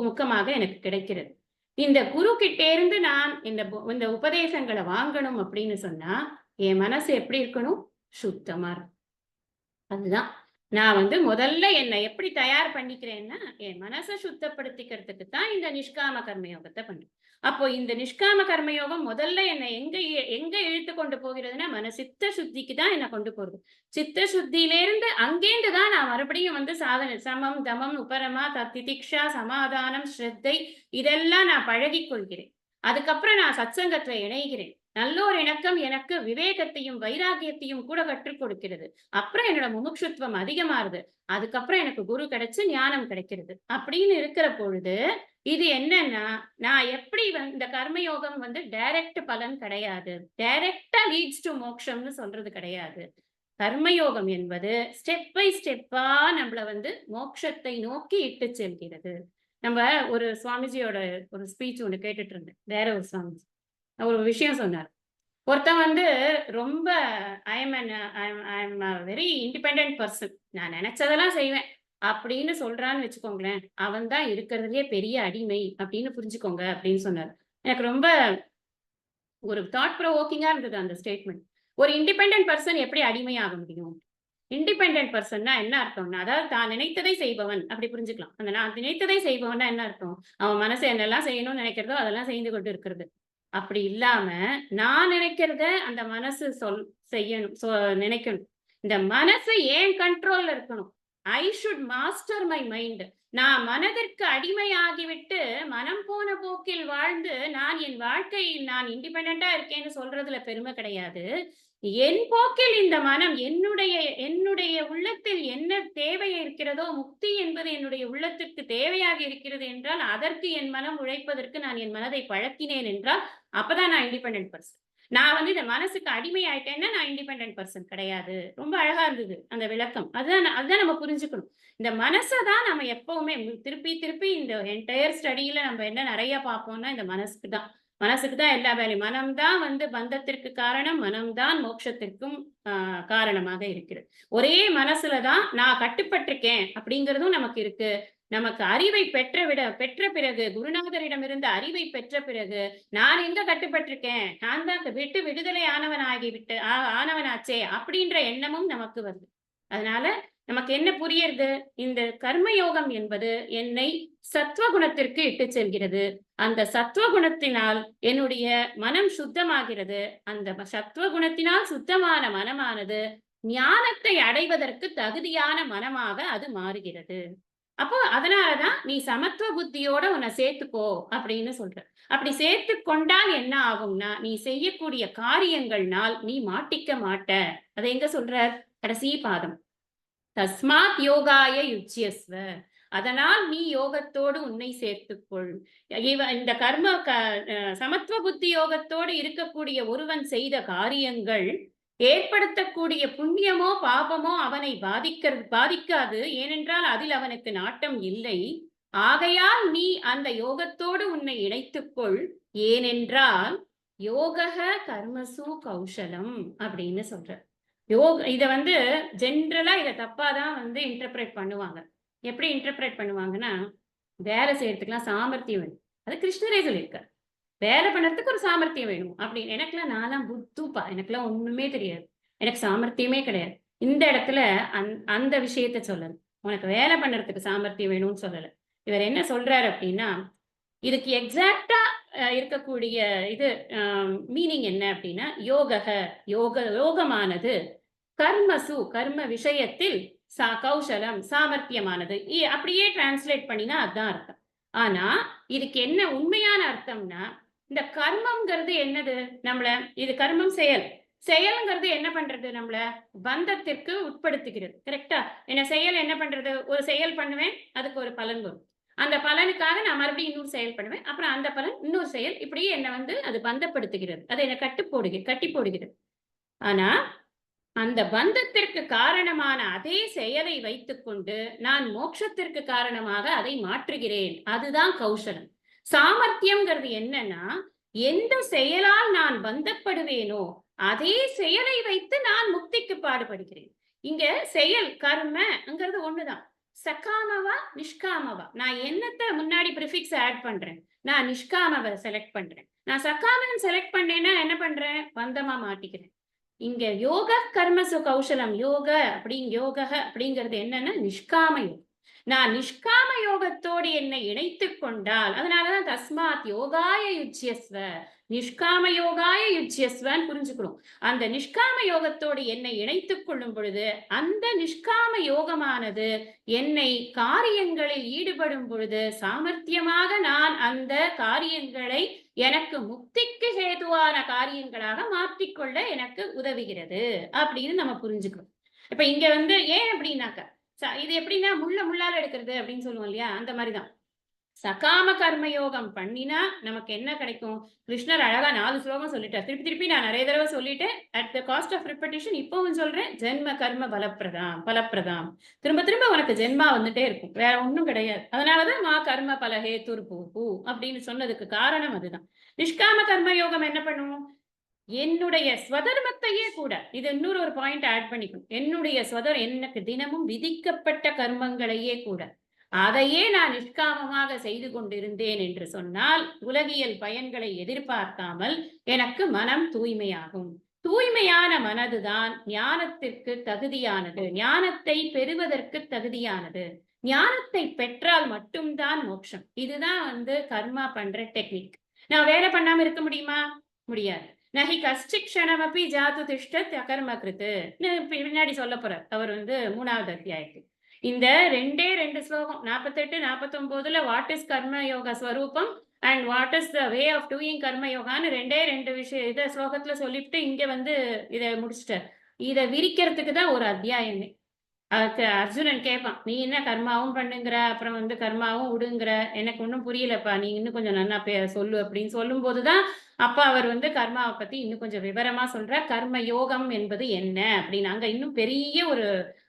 முக்கமாக எனக்கு கிடைக்கிறது. இந்த குரு கிட்ட இருந்து நான் இந்த உபதேசங்கள வாங்கணும் அப்படின்னு சொன்னா, என் மனசு எப்படி இருக்கணும்? சுத்தமா இருக்கணும். அதுதான். நான் வந்து முதல்ல என்ன எப்படி தயார் பண்ணிக்கிறேன்னா, என் மனச சுத்தப்படுத்திக்கிறதுக்கு தான் இந்த நிஷ்காம கர்மயோகத்த பண்றேன். அப்போ இந்த நிஷ்காம கர்மயோகம் முதல்ல என்ன எங்க இழுத்து கொண்டு போகிறதுன்னா, சித்த சுத்திக்கு தான் என்ன கொண்டு போறது. சித்த சுத்தியிலேருந்து அங்கேருந்து தான் நான் மறுபடியும் வந்து சாதனை சமம், தமம், உபரமா, திதிக்ஷா, சமாதானம், ஸ்ரத்தை இதெல்லாம் நான் பழகிக் கொள்கிறேன். அதுக்கப்புறம் நான் சத்சங்கத்துல இணைகிறேன். நல்லோர் இணக்கம் எனக்கு விவேகத்தையும் வைராகியத்தையும் கூட கற்றுக் கொடுக்கிறது. அப்புறம் என்னோட முமுட்சுத்துவம் அதிகமாறுது. அதுக்கப்புறம் எனக்கு குரு கிடைச்சு ஞானம் கிடைக்கிறது. அப்படின்னு இருக்கிற பொழுது, இது என்னன்னா, நான் எப்படி இந்த கர்மயோகம் வந்து டைரக்ட் பலன் கிடையாது. டைரக்டா லீட்ஸ் டு மோக்ஷம்னு சொல்றது கிடையாது. கர்மயோகம் என்பது ஸ்டெப் பை ஸ்டெப்பா நம்மள வந்து மோட்சத்தை நோக்கி இட்டு செல்கிறது. நம்ம ஒரு சுவாமிஜியோட ஒரு ஸ்பீச் ஒண்ணு கேட்டுட்டு இருந்தேன். வேற ஒரு சுவாமிஜி. ஒரு விஷயம் சொன்னார். ஒருத்தன் வந்து ரொம்ப I am a very independent person. நான் நினைச்சதெல்லாம் செய்வேன். அப்படின்னு சொல்றான்னு வச்சுக்கோங்களேன். அவன் தான் இருக்கிறதுலயே பெரிய அடிமை அப்படின்னு புரிஞ்சுக்கோங்க அப்படின்னு சொன்னார். எனக்கு ரொம்ப ஒரு தாட் ப்ரோவோக்கிங்கா இருந்தது அந்த ஸ்டேட்மெண்ட். ஒரு இண்டிபெண்டன்ட் பெர்சன் எப்படி அடிமையாக முடியும்? இண்டிபெண்டன்ட் பெர்சன்னா என்ன அர்த்தம்னா, அதாவது தான் நினைத்ததை செய்பவன் அப்படி புரிஞ்சுக்கலாம். அந்த நான் நினைத்ததை செய்பவன்னா என்ன அர்த்தம்? அவன் மனசு என்னெல்லாம் செய்யணும்னு நினைக்கிறதோ அதெல்லாம் செய்து கொண்டு இருக்கிறது. அப்படி இல்லாம, நான் நினைக்கிறத அந்த மனசு செய்யணும். நினைக்கணும். இந்த மனசு என் கண்ட்ரோல்ல இருக்கணும். I should master my mind. நான் மனதிற்கு அடிமையாகிவிட்டு, மனம் போன போக்கில் வாழ்ந்து, நான் என் வாழ்க்கையில் நான் இண்டிபெண்டன்ட்டா இருக்கேன்னு சொல்றதுல பெருமை கிடையாது. என் போக்கில் இந்த மனம் என்னுடைய உள்ளத்தில் என்ன தேவை இருக்கிறதோ, முக்தி என்பது என்னுடைய உள்ளத்திற்கு தேவையாக இருக்கிறது என்றால், அதற்கு என் மனம் உழைப்பதற்கு நான் என் மனதை பழக்கினேன் என்றால், அப்பதான் நான் இண்டிபெண்டன்ட் பெர்சன். நான் வந்து இந்த மனசுக்கு அடிமை ஆயிட்டேன்னா, நான் இண்டிபெண்டன்ட் பெர்சன் கிடையாது. ரொம்ப அழகா இருந்தது அந்த விளக்கம். அதுதான் நம்ம புரிஞ்சுக்கணும். இந்த மனச தான் நம்ம எப்பவுமே திருப்பி திருப்பி இந்த என்டையர் ஸ்டடியில நம்ம என்ன நிறைய பார்ப்போம்னா, இந்த மனசுக்கு தான். மனசுக்கு தான் எல்லா வேலையும். மனம்தான் வந்து பந்தத்திற்கு காரணம், மனம்தான் மோட்சத்திற்கும் காரணமாக இருக்கிறது. ஒரே மனசுல தான் நான் கட்டுப்பட்டிருக்கேன் அப்படிங்கிறதும் நமக்கு இருக்கு. நமக்கு அறிவை பெற்ற பிறகு, குருநாதரிடமிருந்து அறிவை பெற்ற பிறகு, நான் எங்க கட்டுப்பட்டிருக்கேன், நான் தான் விட்டு விடுதலை ஆனவனாச்சே அப்படின்ற எண்ணமும் நமக்கு வருது. அதனால நமக்கு என்ன புரியுறது, இந்த கர்மயோகம் என்பது என்னை சத்வகுணத்திற்கு இட்டு செல்கிறது. அந்த சத்வகுணத்தினால் என்னுடைய மனம் சுத்தமாகிறது. அந்த சத்வகுணத்தினால் சுத்தமான மனமானது ஞானத்தை அடைவதற்கு தகுதியான மனமாக அது மாறுகிறது. அப்போ அதனாலதான் நீ சமத்துவ புத்தியோட உன்னை சேர்த்துக்கோ அப்படின்னு சொல்ற. அப்படி சேர்த்து கொண்டால் என்ன ஆகும்னா, நீ செய்யக்கூடிய காரியங்கள்னால் நீ மாட்டிக்க மாட்ட. அதை எங்க சொல்றார்? கடைசி பாதம். தஸ்மாத் யோகாய யுஜ்யஸ்வ. அதனால் நீ யோகத்தோடு உன்னை சேர்த்துக்கொள். இந்த சமத்துவ புத்தி யோகத்தோடு இருக்கக்கூடிய ஒருவன் செய்த காரியங்கள் ஏற்படுத்தக்கூடிய புண்ணியமோ பாபமோ அவனை பாதிக்காது. ஏனென்றால் அதில் அவனுக்கு நாட்டம் இல்லை. ஆகையால் நீ அந்த யோகத்தோடு உன்னை இணைத்துக்கொள். ஏனென்றால் யோக கர்மசு கௌசலம் அப்படின்னு சொல்ற. இத வந்து ஜென்ரலா இத தப்பாதான் வந்து இன்டர்பிரேட் பண்ணுவாங்க. எப்படி இன்டர்பிரேட் பண்ணுவாங்கன்னா, வேலை செய்யறதுக்குலாம் சாமர்த்தியம் வேணும். அது கிருஷ்ணரே சொல்லியிருக்கார். வேலை பண்ணுறதுக்கு ஒரு சாமர்த்தியம் வேணும் அப்படின்னு. எனக்குலாம் நான்லாம் புத்துப்பா, எனக்குலாம் ஒண்ணுமே தெரியாது, எனக்கு சாமர்த்தியமே கிடையாது. இந்த இடத்துல அந்த விஷயத்த சொல்லல. உனக்கு வேலை பண்றதுக்கு சாமர்த்தியம் வேணும்னு சொல்லல. இவர் என்ன சொல்றாரு அப்படின்னா, இதுக்கு எக்ஸாக்டா இருக்கக்கூடிய இது மீனிங் என்ன அப்படின்னா, யோகமானது கர்மசு கர்ம விஷயத்தில் கௌசலம் சாமர்த்தியமானது. அப்படியே டிரான்ஸ்லேட் பண்ணினா அதுதான் அர்த்தம். ஆனா இதுக்கு என்ன உண்மையான அர்த்தம்னா, இந்த கர்மம்ங்கிறது என்னது? இது கர்மம் செயல்ங்கிறது என்ன பண்றது? நம்மள பந்தத்திற்கு உட்படுத்துகிறது. கரெக்டா? செயல் என்ன பண்றது? ஒரு செயல் பண்ணுவேன், அதுக்கு ஒரு பலன் வரும். அந்த பலனுக்காக நான் மறுபடியும் இன்னொரு செயல் பண்ணுவேன், அப்புறம் அந்த பலன் இன்னொரு செயல், இப்படியே என்ன வந்து அது பந்தப்படுத்துகிறது. அதை என்ன கட்டி போடுகிறது. ஆனா அந்த பந்தத்திற்கு காரணமான அதே செயலை வைத்துக்கொண்டு நான் மோட்சத்திற்கு காரணமாக அதை மாற்றுகிறேன். அதுதான் கௌசலம். சாமர்த்தியம்ங்கிறது என்னன்னா, எந்த செயலால் நான் பந்தப்படுவேனோ அதே செயலை வைத்து நான் முக்திக்கு பாடுபடுகிறேன். இங்க செயல் கர்மங்கிறது ஒண்ணுதான். சகாமவா நிஷ்காமவா, நான் என்னத்தை முன்னாடி ப்ரிஃபிக்ஸ் ஆட் பண்றேன்? நான் நிஷ்காமவை செலக்ட் பண்றேன். நான் சகாமன் செலக்ட் பண்ணேன்னா என்ன பண்றேன்? பந்தமா மாட்டிக்கிறேன். இங்க யோக கர்மசு கௌசலம். யோக அப்படிங்கிறது என்னன்னா நிஷ்காம யோகம். நான் நிஷ்காம யோகத்தோடு என்னை இணைத்துக் கொண்டால், அதனாலதான் தஸ்மாத் யோகாய யுஜ்யஸ்வ, நிஷ்காம யோகாய யுஜ்யஸ்வன்னு புரிஞ்சுக்கணும். அந்த நிஷ்காம யோகத்தோடு என்னை இணைத்துக் கொள்ளும் பொழுது அந்த நிஷ்காம யோகமானது என்னை காரியங்களில் ஈடுபடும் பொழுது சாமர்த்தியமாக நான் அந்த காரியங்களை எனக்கு முக்திக்கு ஹேதுவான காரியங்களாக மாற்றிக்கொள்ள எனக்கு உதவுகிறது அப்படின்னு நம்ம புரிஞ்சுக்கணும். இப்ப இங்க வந்து ஏன் அப்படின்னாக்க, இது எப்படின்னா முள்ளால எடுக்கிறது அப்படின்னு சொல்லுவோம் இல்லையா, அந்த மாதிரிதான். சகாம கர்மயோகம் பண்ணினா நமக்கு என்ன கிடைக்கும்? கிருஷ்ணர் அழகா 4 ஸ்லோகம் சொல்லிட்டார். திருப்பி நான் நிறைய தடவை சொல்லிட்டேன். At the cost of repetition இப்பவும் சொல்றேன். ஜென்ம கர்ம பலப்பிரதாம். திரும்ப உனக்கு ஜென்மா வந்துட்டே இருக்கும், வேற ஒண்ணும் கிடையாது. அதனாலதான் மா கர்ம பல ஹேத்துர் பூ அப்படின்னு சொன்னதுக்கு காரணம் அதுதான். நிஷ்காம கர்மயோகம் என்ன பண்ணுவோம்? என்னுடைய ஸ்வதர்மத்தையே கூட, இது இன்னொரு ஒரு பாயிண்ட் ஆட் பண்ணிக்கணும். என்னுடைய எனக்கு தினமும் விதிக்கப்பட்ட கர்மங்களையே கூட, அதையே நான் நிஷ்காமமாக செய்து கொண்டிருந்தேன் என்று சொன்னால், உலகியல் பயன்களை எதிர்பார்க்காமல் எனக்கு மனம் தூய்மையாகும். தூய்மையான மனதுதான் ஞானத்திற்கு தகுதியானது, ஞானத்தை பெறுவதற்கு தகுதியானது. ஞானத்தை பெற்றால் மட்டும்தான் மோட்சம். இதுதான் வந்து கர்மா பண்ற டெக்னிக். நான் வேலை பண்ணாம இருக்க முடியுமா? முடியாது. நகி கஷ்டிக்ஷணமப்பி ஜாத்து திஷ்டத் அகர்ம கிருத்து பின்னாடி சொல்ல போறார் அவர் வந்து 3வது அத்தியாயத்துக்கு. இந்த 2 ஸ்லோகம் 48, 49ல வாட் இஸ் கர்ம யோக ஸ்வரூபம் and what is the way of doing karma யோகான்னு 2 விஷயம் இத ஸ்லோகத்துல சொல்லிட்டு இங்க வந்து இதை முடிச்சிட்டார். இதை விரிக்கிறதுக்கு தான் ஒரு அத்தியாயமே. அர்ஜுனன் கேட்பான், நீ என்ன கர்மாவும் பண்ணுங்கிற, அப்புறம் வந்து கர்மாவும் விடுங்கிற, எனக்கு ஒன்றும் புரியலப்பா, நீ இன்னும் கொஞ்சம் நன்னா சொல்லு அப்படின்னு சொல்லும் போதுதான் அப்ப அவர் வந்து கர்மாவை பத்தி இன்னும் கொஞ்சம் விவரமா சொல்ற. கர்ம யோகம் என்பது என்ன அப்படின்னு அங்க இன்னும் பெரிய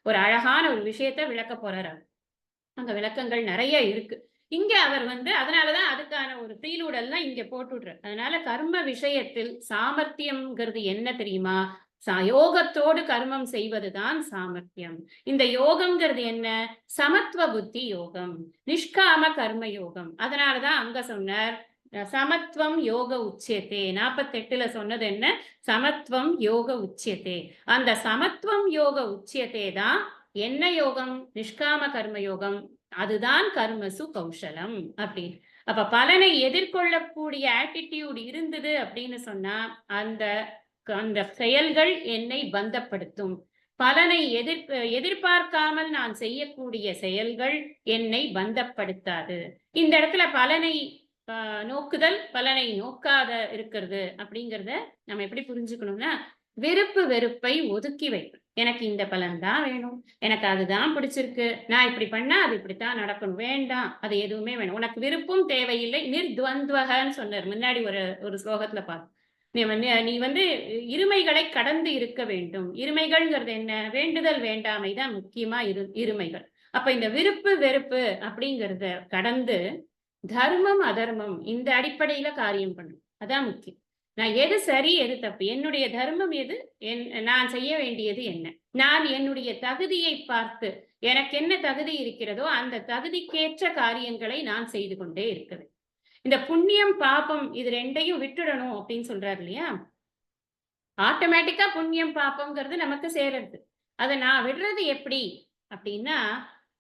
ஒரு அழகான ஒரு விஷயத்த விளக்க போறாரு. அங்க விளக்கங்கள் நிறைய இருக்கு. இங்க அவர் வந்து அதனாலதான் அதுக்கான ஒரு ப்ரீலூட் எல்லாம் இங்க போட்டுடுறார். அதனால கர்ம விஷயத்தில் சாமர்த்தியம்ங்கிறது என்ன தெரியுமா? யோகத்தோடு கர்மம் செய்வதுதான் சாமர்த்தியம். இந்த யோகம்ங்கிறது என்ன? சமத்துவ புத்தி யோகம், நிஷ்காம கர்ம யோகம். அதனாலதான் அங்க சொன்னார் சமத்துவம் யோக உச்சியத்தே. 48ல சொன்னது என்ன? சமத்துவம் யோக உச்சியத்தே. அந்த சமத்துவம் யோக உச்சியத்தே தான் என்ன யோகம்? நிஷ்காம கர்ம யோகம். அதுதான் கர்மசு கௌஷலம் அப்படின்னு. அப்ப பலனை எதிர்கொள்ளக்கூடிய ஆட்டிடியூட் இருந்தது அப்படின்னு சொன்னா அந்த அந்த செயல்கள் என்னை பந்தப்படுத்தும். பலனை எதிர்பார்க்காமல் நான் செய்யக்கூடிய செயல்கள் என்னை பந்தப்படுத்தாது. இந்த இடத்துல பலனை நோக்குதல், பலனை நோக்காத இருக்கிறது அப்படிங்கிறத நம்ம எப்படி புரிஞ்சுக்கணும்னா, விருப்பு வெறுப்பை ஒதுக்கி வைப்பேன். எனக்கு இந்த பலன் தான் வேணும், எனக்கு அதுதான் பிடிச்சிருக்கு, நான் இப்படி பண்ணா அது இப்படித்தான் நடக்கணும், வேண்டாம் அது எதுவுமே வேணும், உனக்கு விருப்பம் தேவையில்லை, நிர்த்வந்த்வகன்னு சொன்னார் முன்னாடி ஒரு ஸ்லோகத்துல பார்த்து. நீ வந்து இருமைகளை கடந்து இருக்க வேண்டும். இருமைகள்ங்கிறது என்ன? வேண்டுதல் வேண்டாமை தான் முக்கியமா இருமைகள். அப்ப இந்த விருப்பு வெறுப்பு அப்படிங்கிறத கடந்து தர்மம் அதர்மம் இந்த அடிப்படையில காரியம் பண்ணும். அதான் முக்கியம். நான் எது சரி எது தப்பு, என்னுடைய தர்மம் எது, நான் செய்ய வேண்டியது என்ன, நான் என்னுடைய தகுதியை பார்த்து எனக்கு என்ன தகுதி இருக்கிறதோ அந்த தகுதிக்கேற்ற காரியங்களை நான் செய்து கொண்டே இருக்கிறேன். இந்த புண்ணியம் பாபம் இது ரெண்டையும் விட்டுடணும் அப்படின்னு சொல்றாரு இல்லையா? ஆட்டோமேட்டிக்கா புண்ணியம் பாப்பம்ங்கிறது நமக்கு சேருது. அதை நான் விடுறது எப்படி அப்படின்னா,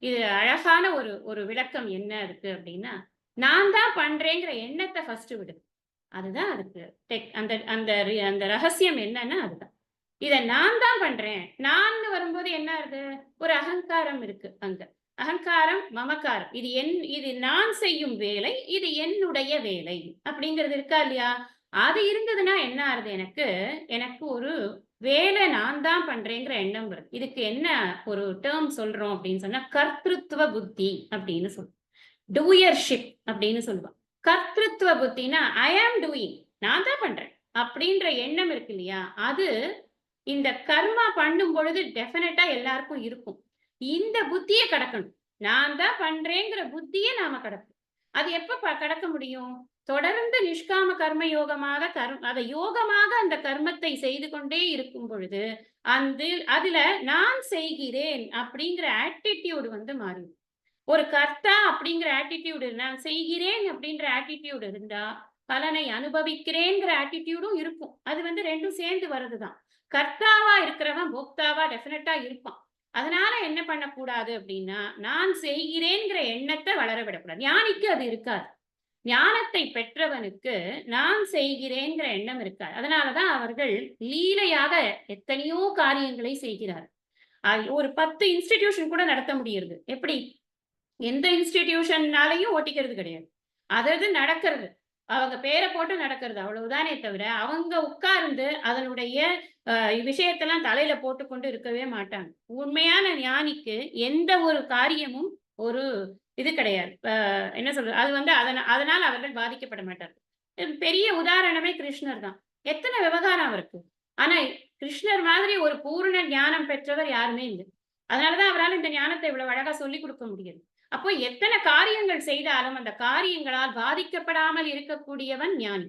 இது அழகான ஒரு விளக்கம் என்ன இருக்கு அப்படின்னா, நான் தான் பண்றேங்கிற எண்ணத்தை ஃபர்ஸ்ட் விடு. அதுதான் அதுக்கு அந்த அந்த அந்த ரகசியம் என்னன்னா அதுதான். இத நான் தான் பண்றேன். நான் வரும்போது என்ன இருக்கு? ஒரு அகங்காரம் இருக்கு அங்க. அகங்காரம், மமக்காரம். இது நான் செய்யும் வேலை, இது என்னுடைய வேலை அப்படிங்கிறது இருக்கா இல்லையா? அது இருந்ததுன்னா என்ன ஆறுது எனக்கு? எனக்கு ஒரு வேலை நான் தான் பண்றேங்கிற எண்ணம் வருது. இதுக்கு என்ன ஒரு டேர்ம் சொல்றோம் அப்படின்னு சொன்னா, கர்த்திருவ புத்தி அப்படின்னு சொல்றோம். டூயர்ஷிப் அப்படின்னு சொல்லுவாங்க. கர்த்திருவ புத்தினா ஐ ஆம் டூயிங், நான் தான் பண்றேன் அப்படின்ற எண்ணம் இருக்கு இல்லையா? அது இந்த கர்மா பண்ணும் பொழுது டெஃபினட்டா எல்லாருக்கும் இருக்கும். இந்த புத்தியை கடக்கணும். நான் தான் பண்றேங்கிற புத்தியை நாம கடக்கணும். அது எப்ப கடக்க முடியும்? தொடர்ந்து நிஷ்காம கர்ம யோகமாக அதை யோகமாக அந்த கர்மத்தை செய்து கொண்டே இருக்கும் பொழுது அதுல நான் செய்கிறேன் அப்படிங்கிற ஆட்டிடியூடு வந்து மாறும். ஒரு கர்த்தா அப்படிங்கிற ஆட்டிடியூடு, நான் செய்கிறேன் அப்படின்ற ஆட்டிடியூடு இருந்தா பலனை அனுபவிக்கிறேங்கிற ஆட்டிடியூடும் இருக்கும். அது வந்து ரெண்டும் சேர்ந்து வர்றதுதான். கர்த்தாவா இருக்கிறவன் போக்தாவா டெஃபினட்டா இருப்பான். அதனால என்ன பண்ணக்கூடாது அப்படின்னா, நான் செய்கிறேங்கிற எண்ணத்தை வளர விடக்கூடாது. ஞானிக்கு அது இருக்காது. ஞானத்தை பெற்றவனுக்கு நான் செய்கிறேங்கிற எண்ணம் இருக்காது. அதனாலதான் அவர்கள் லீலையாக எத்தனையோ காரியங்களை செய்கிறார். ஒரு 10 இன்ஸ்டிடியூஷன் கூட நடத்த முடியுது. எப்படி? எந்த இன்ஸ்டிடியூஷன்னாலையும் ஓட்டிக்கிறது கிடையாது. அது நடக்கிறது. அவங்க பேரை போட்டு நடக்கிறது அவ்வளவுதானே தவிர, அவங்க உட்கார்ந்து அதனுடைய விஷயத்தெல்லாம் தலையில போட்டுக்கொண்டு இருக்கவே மாட்டாங்க. உண்மையான ஞானிக்கு எந்த ஒரு காரியமும் ஒரு இது கிடையாது. என்ன சொல்றது? அது வந்து அதனால அவர்கள் பாதிக்கப்பட மாட்டார்கள். பெரிய உதாரணமே கிருஷ்ணர் தான். எத்தனை விவகாரம் அவருக்கு. ஆனா கிருஷ்ணர் மாதிரி ஒரு பூரண ஞானம் பெற்றவர் யாருமே இல்லை. அதனாலதான் அவரால் இந்த ஞானத்தை இவ்வளவு அழகா சொல்லிக் கொடுக்க முடியுது. அப்போ எத்தனை காரியங்கள் செய்தாலும் அந்த காரியங்களால் பாதிக்கப்படாமல் இருக்கக்கூடியவன் ஞானி.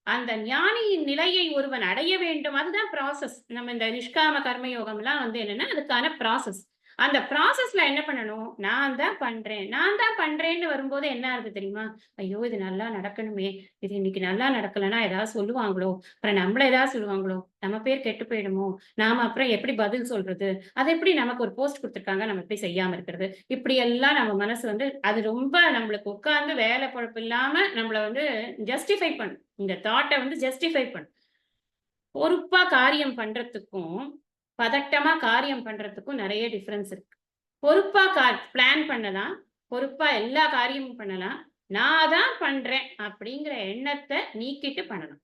அந்த ஞானியின் நிலையை ஒருவன் அடைய வேண்டும். அதுதான் ப்ராசஸ். நம்ம இந்த நிஷ்காம கர்மயோகம் எல்லாம் வந்து என்னன்னா அதுக்கான ப்ராசஸ். அந்த ப்ராசஸ்ல என்ன பண்ணணும்? நான் தான் பண்றேன்னு வரும்போது என்ன ஆகுது தெரியுமா? ஐயோ இது நல்லா நடக்கணுமே, இது இன்னைக்கு நல்லா நடக்கலன்னா ஏதாவது சொல்லுவாங்களோ, அப்புறம் நம்மள ஏதாவது சொல்லுவாங்களோ, நம்ம பேர் கெட்டு போயிடுமோ, நாம அப்புறம் எப்படி பதில் சொல்றது, அது எப்படி நமக்கு ஒரு போஸ்ட் கொடுத்துருக்காங்க நம்ம எப்படி செய்யாம இருக்கிறது, இப்படி எல்லாம் நம்ம மனசு வந்து அது ரொம்ப நம்மளுக்கு உட்கார்ந்து வேலை பொழப்பு இல்லாம நம்மள வந்து ஜஸ்டிஃபை பண்ணும். இந்த தாட்டை வந்து ஜஸ்டிஃபை பண்ணும். பொறுப்பா காரியம் பண்றதுக்கும் பதட்டமா காரியம் பண்றதுக்கும் நிறைய டிஃபரன்ஸ் இருக்கு. பொறுப்பா பிளான் பண்ணலாம், பொறுப்பா எல்லா காரியமும் பண்ணலாம். நான் தான் பண்றேன் அப்படிங்கிற எண்ணத்தை நீக்கிட்டு பண்ணலாம்.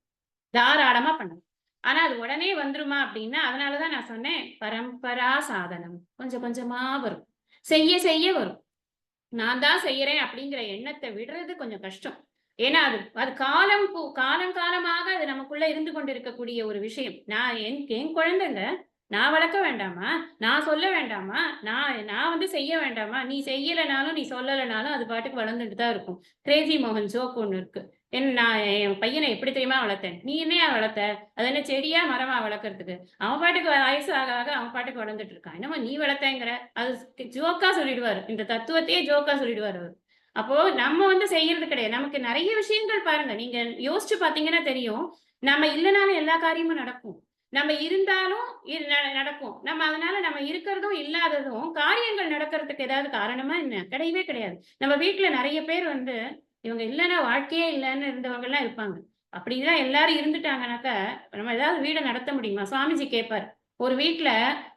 தாராளமா பண்ணலாம். ஆனா அது உடனே வந்துருமா அப்படின்னா, அதனாலதான் நான் சொன்னேன் பரம்பரா சாதனம். கொஞ்சம் கொஞ்சமா வரும், செய்ய செய்ய வரும். நான் தான் செய்யறேன் அப்படிங்கிற எண்ணத்தை விடுறது கொஞ்சம் கஷ்டம். ஏன்னா அது காலம் காலமாக அது நமக்குள்ள இருந்து கொண்டு இருக்கக்கூடிய ஒரு விஷயம். நான் என் குழந்தைங்க நான் வளர்க்க வேண்டாமா? நான் சொல்ல வேண்டாமா? நான் வந்து செய்ய வேண்டாமா? நீ செய்யலைனாலும், நீ சொல்லலைனாலும் அது பாட்டுக்கு வளர்ந்துட்டு தான் இருக்கும். கிரேஸி மோகன் ஜோக் ஒண்ணு இருக்கு. நான் என் பையனை எப்படி தெரியுமா வளர்த்தேன்? நீ என்னையா வளர்த்த? அது என்ன செடியா, மரமா வளர்க்கறதுக்கு? அவன் பாட்டுக்கு வயசு ஆக ஆக அவன் பாட்டுக்கு வளர்ந்துட்டு இருக்கான். என்னம்மா நீ வளர்த்தேங்கிற? அது ஜோக்கா சொல்லிடுவாரு. இந்த தத்துவத்தையே ஜோக்கா சொல்லிடுவாரு அவரு. அப்போ நம்ம வந்து செய்யறது கிடையாது. நமக்கு நெறைய விஷயங்கள் பாருங்க. நீங்க யோசிச்சு பார்த்தீங்கன்னா தெரியும். நம்ம இல்லனாலும் எல்லா காரியமும் நடக்கும். நம்ம இருந்தாலும் நடக்கும். அதனால நம்ம இருக்கிறதும், இல்லாததும் காரியங்கள் நடக்கிறதுக்கு ஏதாவது காரணமா என்ன? கிடையவே கிடையாது. நம்ம வீட்ல நெறைய பேர் வந்து, இவங்க இல்லன்னா வாழ்க்கையே இல்லன்னு இருந்தவங்கலாம் இருப்பாங்க. அப்படிதான் எல்லாரும் இருந்துட்டாங்கனாக்க, நம்ம ஏதாவது வீட நடத்த முடியுமா? சுவாமிஜி கேட்பாரு. ஒரு வீட்ல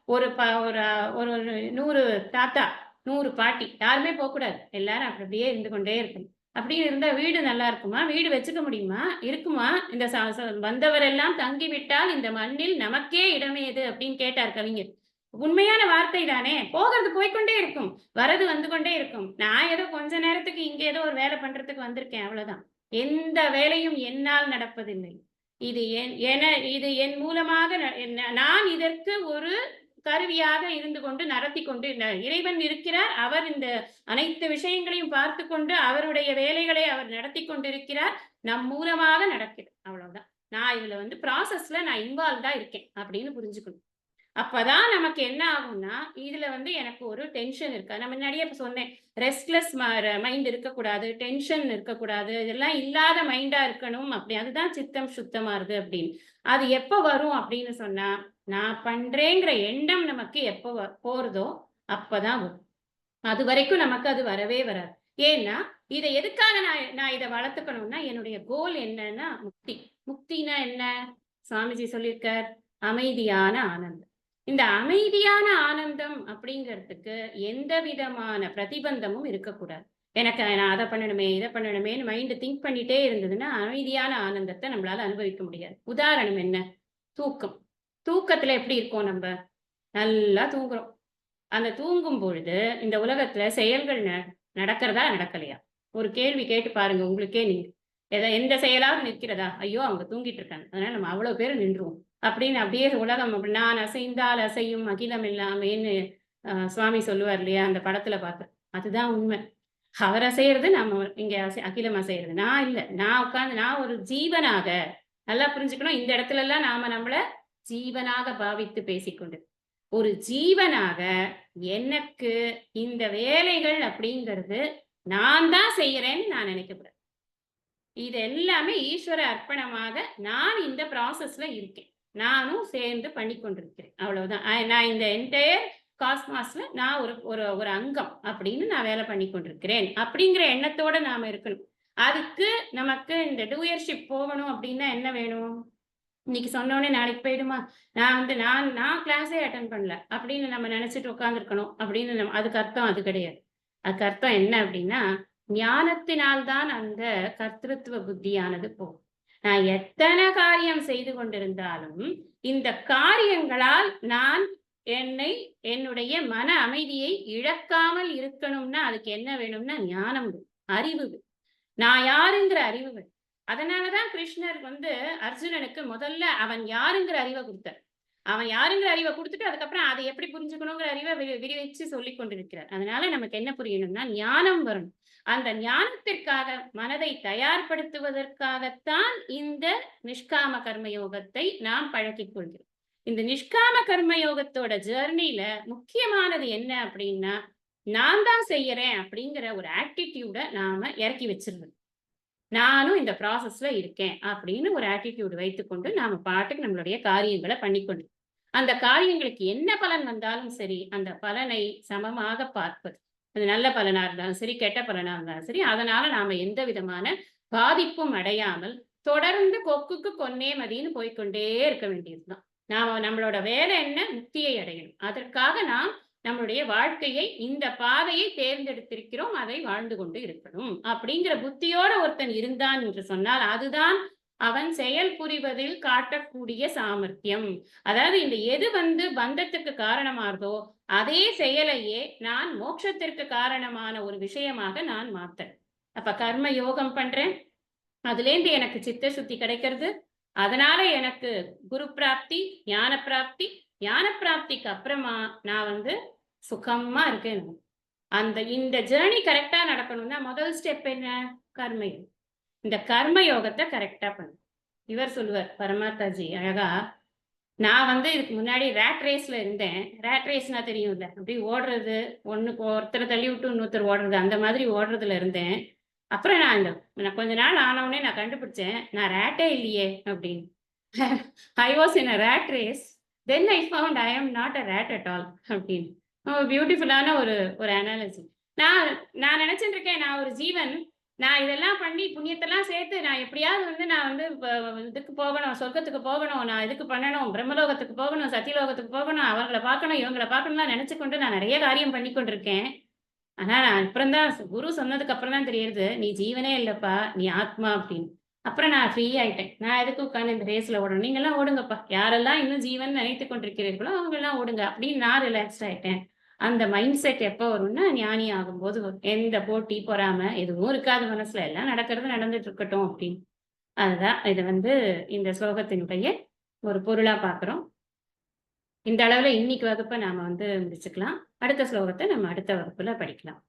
ஒரு ஒரு ஒரு 100 தாத்தா, 100 பாட்டி யாருமே போக்கூடாது. எல்லாரும் அப்படியே இருந்து கொண்டே இருக்கணும். அப்படி இருந்தா வீடு நல்லா இருக்குமா? வீடு வச்சுக்க முடியுமா? இருக்குமா? இந்த ச ச "வந்தவரெல்லாம் தங்கிவிட்டால் இந்த மண்ணில் நமக்கே இடமேது" அப்படின்னு கேட்டார் கவிஞர். உண்மையான வார்த்தை தானே! போகிறது போய்க்கொண்டே இருக்கும். வரது வந்து கொண்டே இருக்கும். நான் ஏதோ கொஞ்ச நேரத்துக்கு இங்க ஏதோ ஒரு வேலை பண்றதுக்கு வந்திருக்கேன் அவ்வளவுதான். எந்த வேலையும் என்னால் நடப்பதில்லை. இது என் மூலமாக நான் இதற்கு ஒரு கருவியாக இருந்து கொண்டு நடத்தி கொண்டு இறைவன் இருக்கிறார். அவர் இந்த அனைத்து விஷயங்களையும் பார்த்துக் கொண்டு அவருடைய வேலைகளை அவர் நடத்தி கொண்டிருக்கிறார். நம் மூலமாக நடக்குது. அவ்வளவுதான். நான் இதுல வந்து ப்ராசஸ்ல நான் இன்வால்வ்டா இருக்கேன் அப்படின்னு புரிஞ்சுக்கணும். அப்பதான் நமக்கு என்ன ஆகும்னா, இதுல வந்து எனக்கு ஒரு டென்ஷன் இருக்கு. நான் முன்னாடியே இப்ப சொன்னேன். ரெஸ்ட்லெஸ் மைண்ட் இருக்கக்கூடாது. டென்ஷன் இருக்கக்கூடாது. இதெல்லாம் இல்லாத மைண்டா இருக்கணும். அப்படி அதுதான் சித்தம் சுத்தமாறுது அப்படின்னு. அது எப்ப வரும் அப்படின்னு சொன்னா, நான் பண்றேங்கிற எண்ணம் நமக்கு எப்ப போறதோ, அப்பதான் வரும். அதுவரைக்கும் நமக்கு அது வரவே வராது. ஏன்னா, இத எதுக்காக நான் இத வளர்த்துக்கணும்னா, என்னுடைய கோல் என்னன்னா முக்தி. முக்தினா என்ன? சுவாமிஜி சொல்லியிருக்கார், அமைதியான ஆனந்தம். இந்த அமைதியான ஆனந்தம் அப்படிங்கிறதுக்கு எந்த விதமான பிரதிபந்தமும் இருக்கக்கூடாது. எனக்கு நான் அத பண்ணணுமே, இத பண்ணணுமேன்னு மைண்ட் திங்க் பண்ணிட்டே இருந்ததுன்னா, அமைதியான ஆனந்தத்த நம்மளால அனுபவிக்க முடியாது. உதாரணம் என்ன? தூக்கம். தூக்கத்துல எப்படி இருக்கோம் நம்ப? நல்லா தூங்குறோம். அந்த தூங்கும் பொழுது, இந்த உலகத்துல செயல்கள் நடக்கிறதா? நடக்கலையா? ஒரு கேள்வி கேட்டு பாருங்க உங்களுக்கே நீங்க. எந்த செயலாவது நிற்கிறதா? ஐயோ! அவங்க தூங்கிட்டு இருக்காங்க. அதனால நம்ம அவ்வளோ பேரு நின்றுவோம். அப்படின்னு அப்படியே உலகம் அப்படி நான் அசைந்தால் அசையும் அகிலம் எல்லாமேன்னு சுவாமி சொல்லுவார் இல்லையா? அந்த படத்துல பார்த்து. அதுதான் உண்மை. அவர் அசையறது நம்ம இங்க அகிலம் அசையறது. நான் இல்ல. நான் உட்கார்ந்து நான் ஒரு ஜீவனாக நல்லா புரிஞ்சுக்கணும். இந்த இடத்துலலாம் நாம நம்மள ஜீவனாக பாவித்து பேசிக்கொண்டு ஒரு ஜீவனாக எனக்கு இந்த வேலைகள் அப்படிங்கிறது நான் தான் செய்யறேன்னு நான் நினைக்கக்கூடாது. இது எல்லாமே ஈஸ்வர அர்ப்பணமாக நான் இந்த ப்ராசஸ்ல இருக்கேன். நானும் சேர்ந்து பண்ணி கொண்டிருக்கிறேன். அவ்வளவுதான். நான் இந்த என்டையர் காஸ்மாஸ்ல நான் ஒரு ஒரு ஒரு அங்கம் அப்படின்னு நான் வேலை பண்ணி கொண்டிருக்கிறேன். அப்படிங்கிற எண்ணத்தோட நாம இருக்கணும். அதுக்கு நமக்கு இந்த டூயர்ஷிப் போகணும் அப்படின்னா என்ன வேணும்? இன்னைக்கு சொன்னோனே நாளைக்கு போயிடுமா? நான் வந்து நான் கிளாஸே அட்டெண்ட் பண்ணல. அப்படின்னு நம்ம நினைச்சுட்டு உட்கார்ந்துருக்கணும். அப்படின்னு அதுக்கு அர்த்தம் அது கிடையாது. அதுக்கு அர்த்தம் என்ன அப்படின்னா, ஞானத்தினால் தான் அந்த கர்த்திருத்துவ புத்தியானது போகும். நான் எத்தன காரியம் செய்து கொண்டிருந்தாலும், இந்த காரியங்களால் நான் என்னுடைய மன அமைதியை இழக்காமல் இருக்கணும்னா, அதுக்கு என்ன வேணும்னா ஞானம் வேணும். அறிவு வேணும். நான் யாருங்கிற அறிவு வேணும். அதனாலதான் கிருஷ்ணர் வந்து அர்ஜுனனுக்கு முதல்ல அவன் யாருங்கிற அறிவை குடுத்தார். அவன் யாருங்கிற அறிவை குடுத்துட்டு, அதுக்கப்புறம் அதை எப்படி புரிஞ்சுக்கணுங்கிற அறிவை விரிவிச்சு சொல்லிக் கொண்டிருக்கிறார். அதனால நமக்கு என்ன புரியணும்னா, ஞானம் வரணும். அந்த ஞானத்திற்காக மனதை தயார்படுத்துவதற்காகத்தான் இந்த நிஷ்காம கர்ம யோகத்தை நாம் பழக்கிக் கொள்கிறோம். இந்த நிஷ்காம கர்ம யோகத்தோட ஜர்னில முக்கியமானது என்ன அப்படின்னா, நான் தான் செய்யறேன் அப்படிங்கிற ஒரு ஆட்டிட்யூட நாம இறக்கி வச்சிருந்தோம். நானும் இந்த ப்ராசஸ்ல இருக்கேன் அப்படின்னு ஒரு ஆட்டிட்யூட் வைத்துக்கொண்டு நாம பாட்டுக்கு நம்மளுடைய காரியங்களை பண்ணிக்கொண்டு அந்த காரியங்களுக்கு என்ன பலன் வந்தாலும் சரி அந்த பலனை சமமாக பார்ப்பது. அது நல்ல பலனா இருந்தாலும் சரி, கெட்ட பலனா இருந்தாலும் சரி, அதனால நாம எந்த விதமான பாதிப்பும் அடையாமல் தொடர்ந்து கொக்குக்கு கொன்னே மதின்னு போய்க்கொண்டே இருக்க வேண்டியதுதான். நாம நம்மளோட வேலை என்ன? முக்தியை அடையணும். அதற்காக நாம் நம்மளுடைய வாழ்க்கையை இந்த பாதையை தேர்ந்தெடுத்திருக்கிறோம். அதை வாழ்ந்து கொண்டு இருக்கணும். அப்படிங்கிற புத்தியோட ஒருத்தன் இருந்தான் என்று சொன்னால், அதுதான் அவன் செயல் புரிவதில் காட்டக்கூடிய சாமர்த்தியம். அதாவது இந்த எது வந்து பந்தத்துக்கு காரணமாகுதோ, அதே செயலையே நான் மோட்சத்திற்கு காரணமான ஒரு விஷயமாக நான் மாத்தேன். அப்ப கர்ம யோகம் பண்றேன். அதுலேருந்து எனக்கு சித்த சுத்தி கிடைக்கிறது. அதனால எனக்கு குரு பிராப்தி, ஞான பிராப்தி, ஞான பிராப்திக்கு அப்புறமா நான் வந்து சுகமா இருக்கேன். இந்த ஜேர்னி கரெக்டா நடக்கணும்னா முதல் ஸ்டெப் என்ன? கர்மயோகம். இந்த கர்ம யோகத்தை கரெக்டா பண்ணு. இவர் சொல்லுவார் பரமாத்தாஜி அழகா, நான் வந்து இதுக்கு முன்னாடி ரேட் ரேஸ்ல இருந்தேன். ரேட் ரேஸ்னா தெரியும்ல, அப்படி ஓடுறது, ஒருத்தரை தள்ளி விட்டு இன்னொருத்தர் ஓடுறது, அந்த மாதிரி ஓடுறதுல இருந்தேன். அப்புறம் நான் கொஞ்ச நாள் ஆனவுடனே நான் கண்டுபிடிச்சேன், நான் ரேட்டே இல்லையே அப்படின்னு. I was in a rat race, then I found I am not a rat at all அப்படின்னு. பியூட்டிஃபுல்லான ஒரு ஒரு அனாலஜி. நான் நான் நினைச்சிட்டு இருக்கேன், நான் ஒரு ஜீவன், நான் இதெல்லாம் பண்ணி புண்ணியத்தெல்லாம் சேர்த்து நான் எப்படியாவது வந்து நான் வந்து இதுக்கு போகணும், சொர்க்கத்துக்கு போகணும், நான் இதுக்கு பண்ணணும், பிரம்மலோகத்துக்கு போகணும், சத்தியலோகத்துக்கு போகணும், அவங்கள பார்க்கணும், இவங்கள பார்க்கணும்லாம் நினைச்சு கொண்டு நான் நிறைய காரியம் பண்ணி கொண்டிருக்கேன். ஆனா நான் அப்புறம் தான் குரு சொன்னதுக்கு அப்புறம் தான் தெரியுது, நீ ஜீவனே இல்லப்பா, நீ ஆத்மா அப்படின்னு. அப்புறம் நான் ஃப்ரீ ஆயிட்டேன். நான் எதுக்கு உட்கார்ந்து இந்த ரேஸ்ல ஓடணும்? நீங்கெல்லாம் ஓடுங்கப்பா. யாரெல்லாம் இன்னும் ஜீவன் நினைத்துக் கொண்டிருக்கிறீர்களோ அவங்க எல்லாம் ஓடுங்க அப்படின்னு நான் ரிலாக்ஸ்ட் ஆயிட்டேன். அந்த மைண்ட் செட் எப்போ வரும்னா ஞானி ஆகும்போது வரும். எந்த போட்டி, பொறாமை எதுவும் இருக்காது மனசுல. எல்லாம் நடக்கிறது நடந்துட்டு இருக்கட்டும் அப்படின்னு. அதுதான் இது வந்து இந்த ஸ்லோகத்தினுடைய ஒரு பொருளா பார்க்கிறோம். இந்த அளவுல இன்னைக்கு வகுப்பை நாம வந்து முடிச்சுக்கலாம். அடுத்த ஸ்லோகத்தை நம்ம அடுத்த வகுப்புல படிக்கலாம்.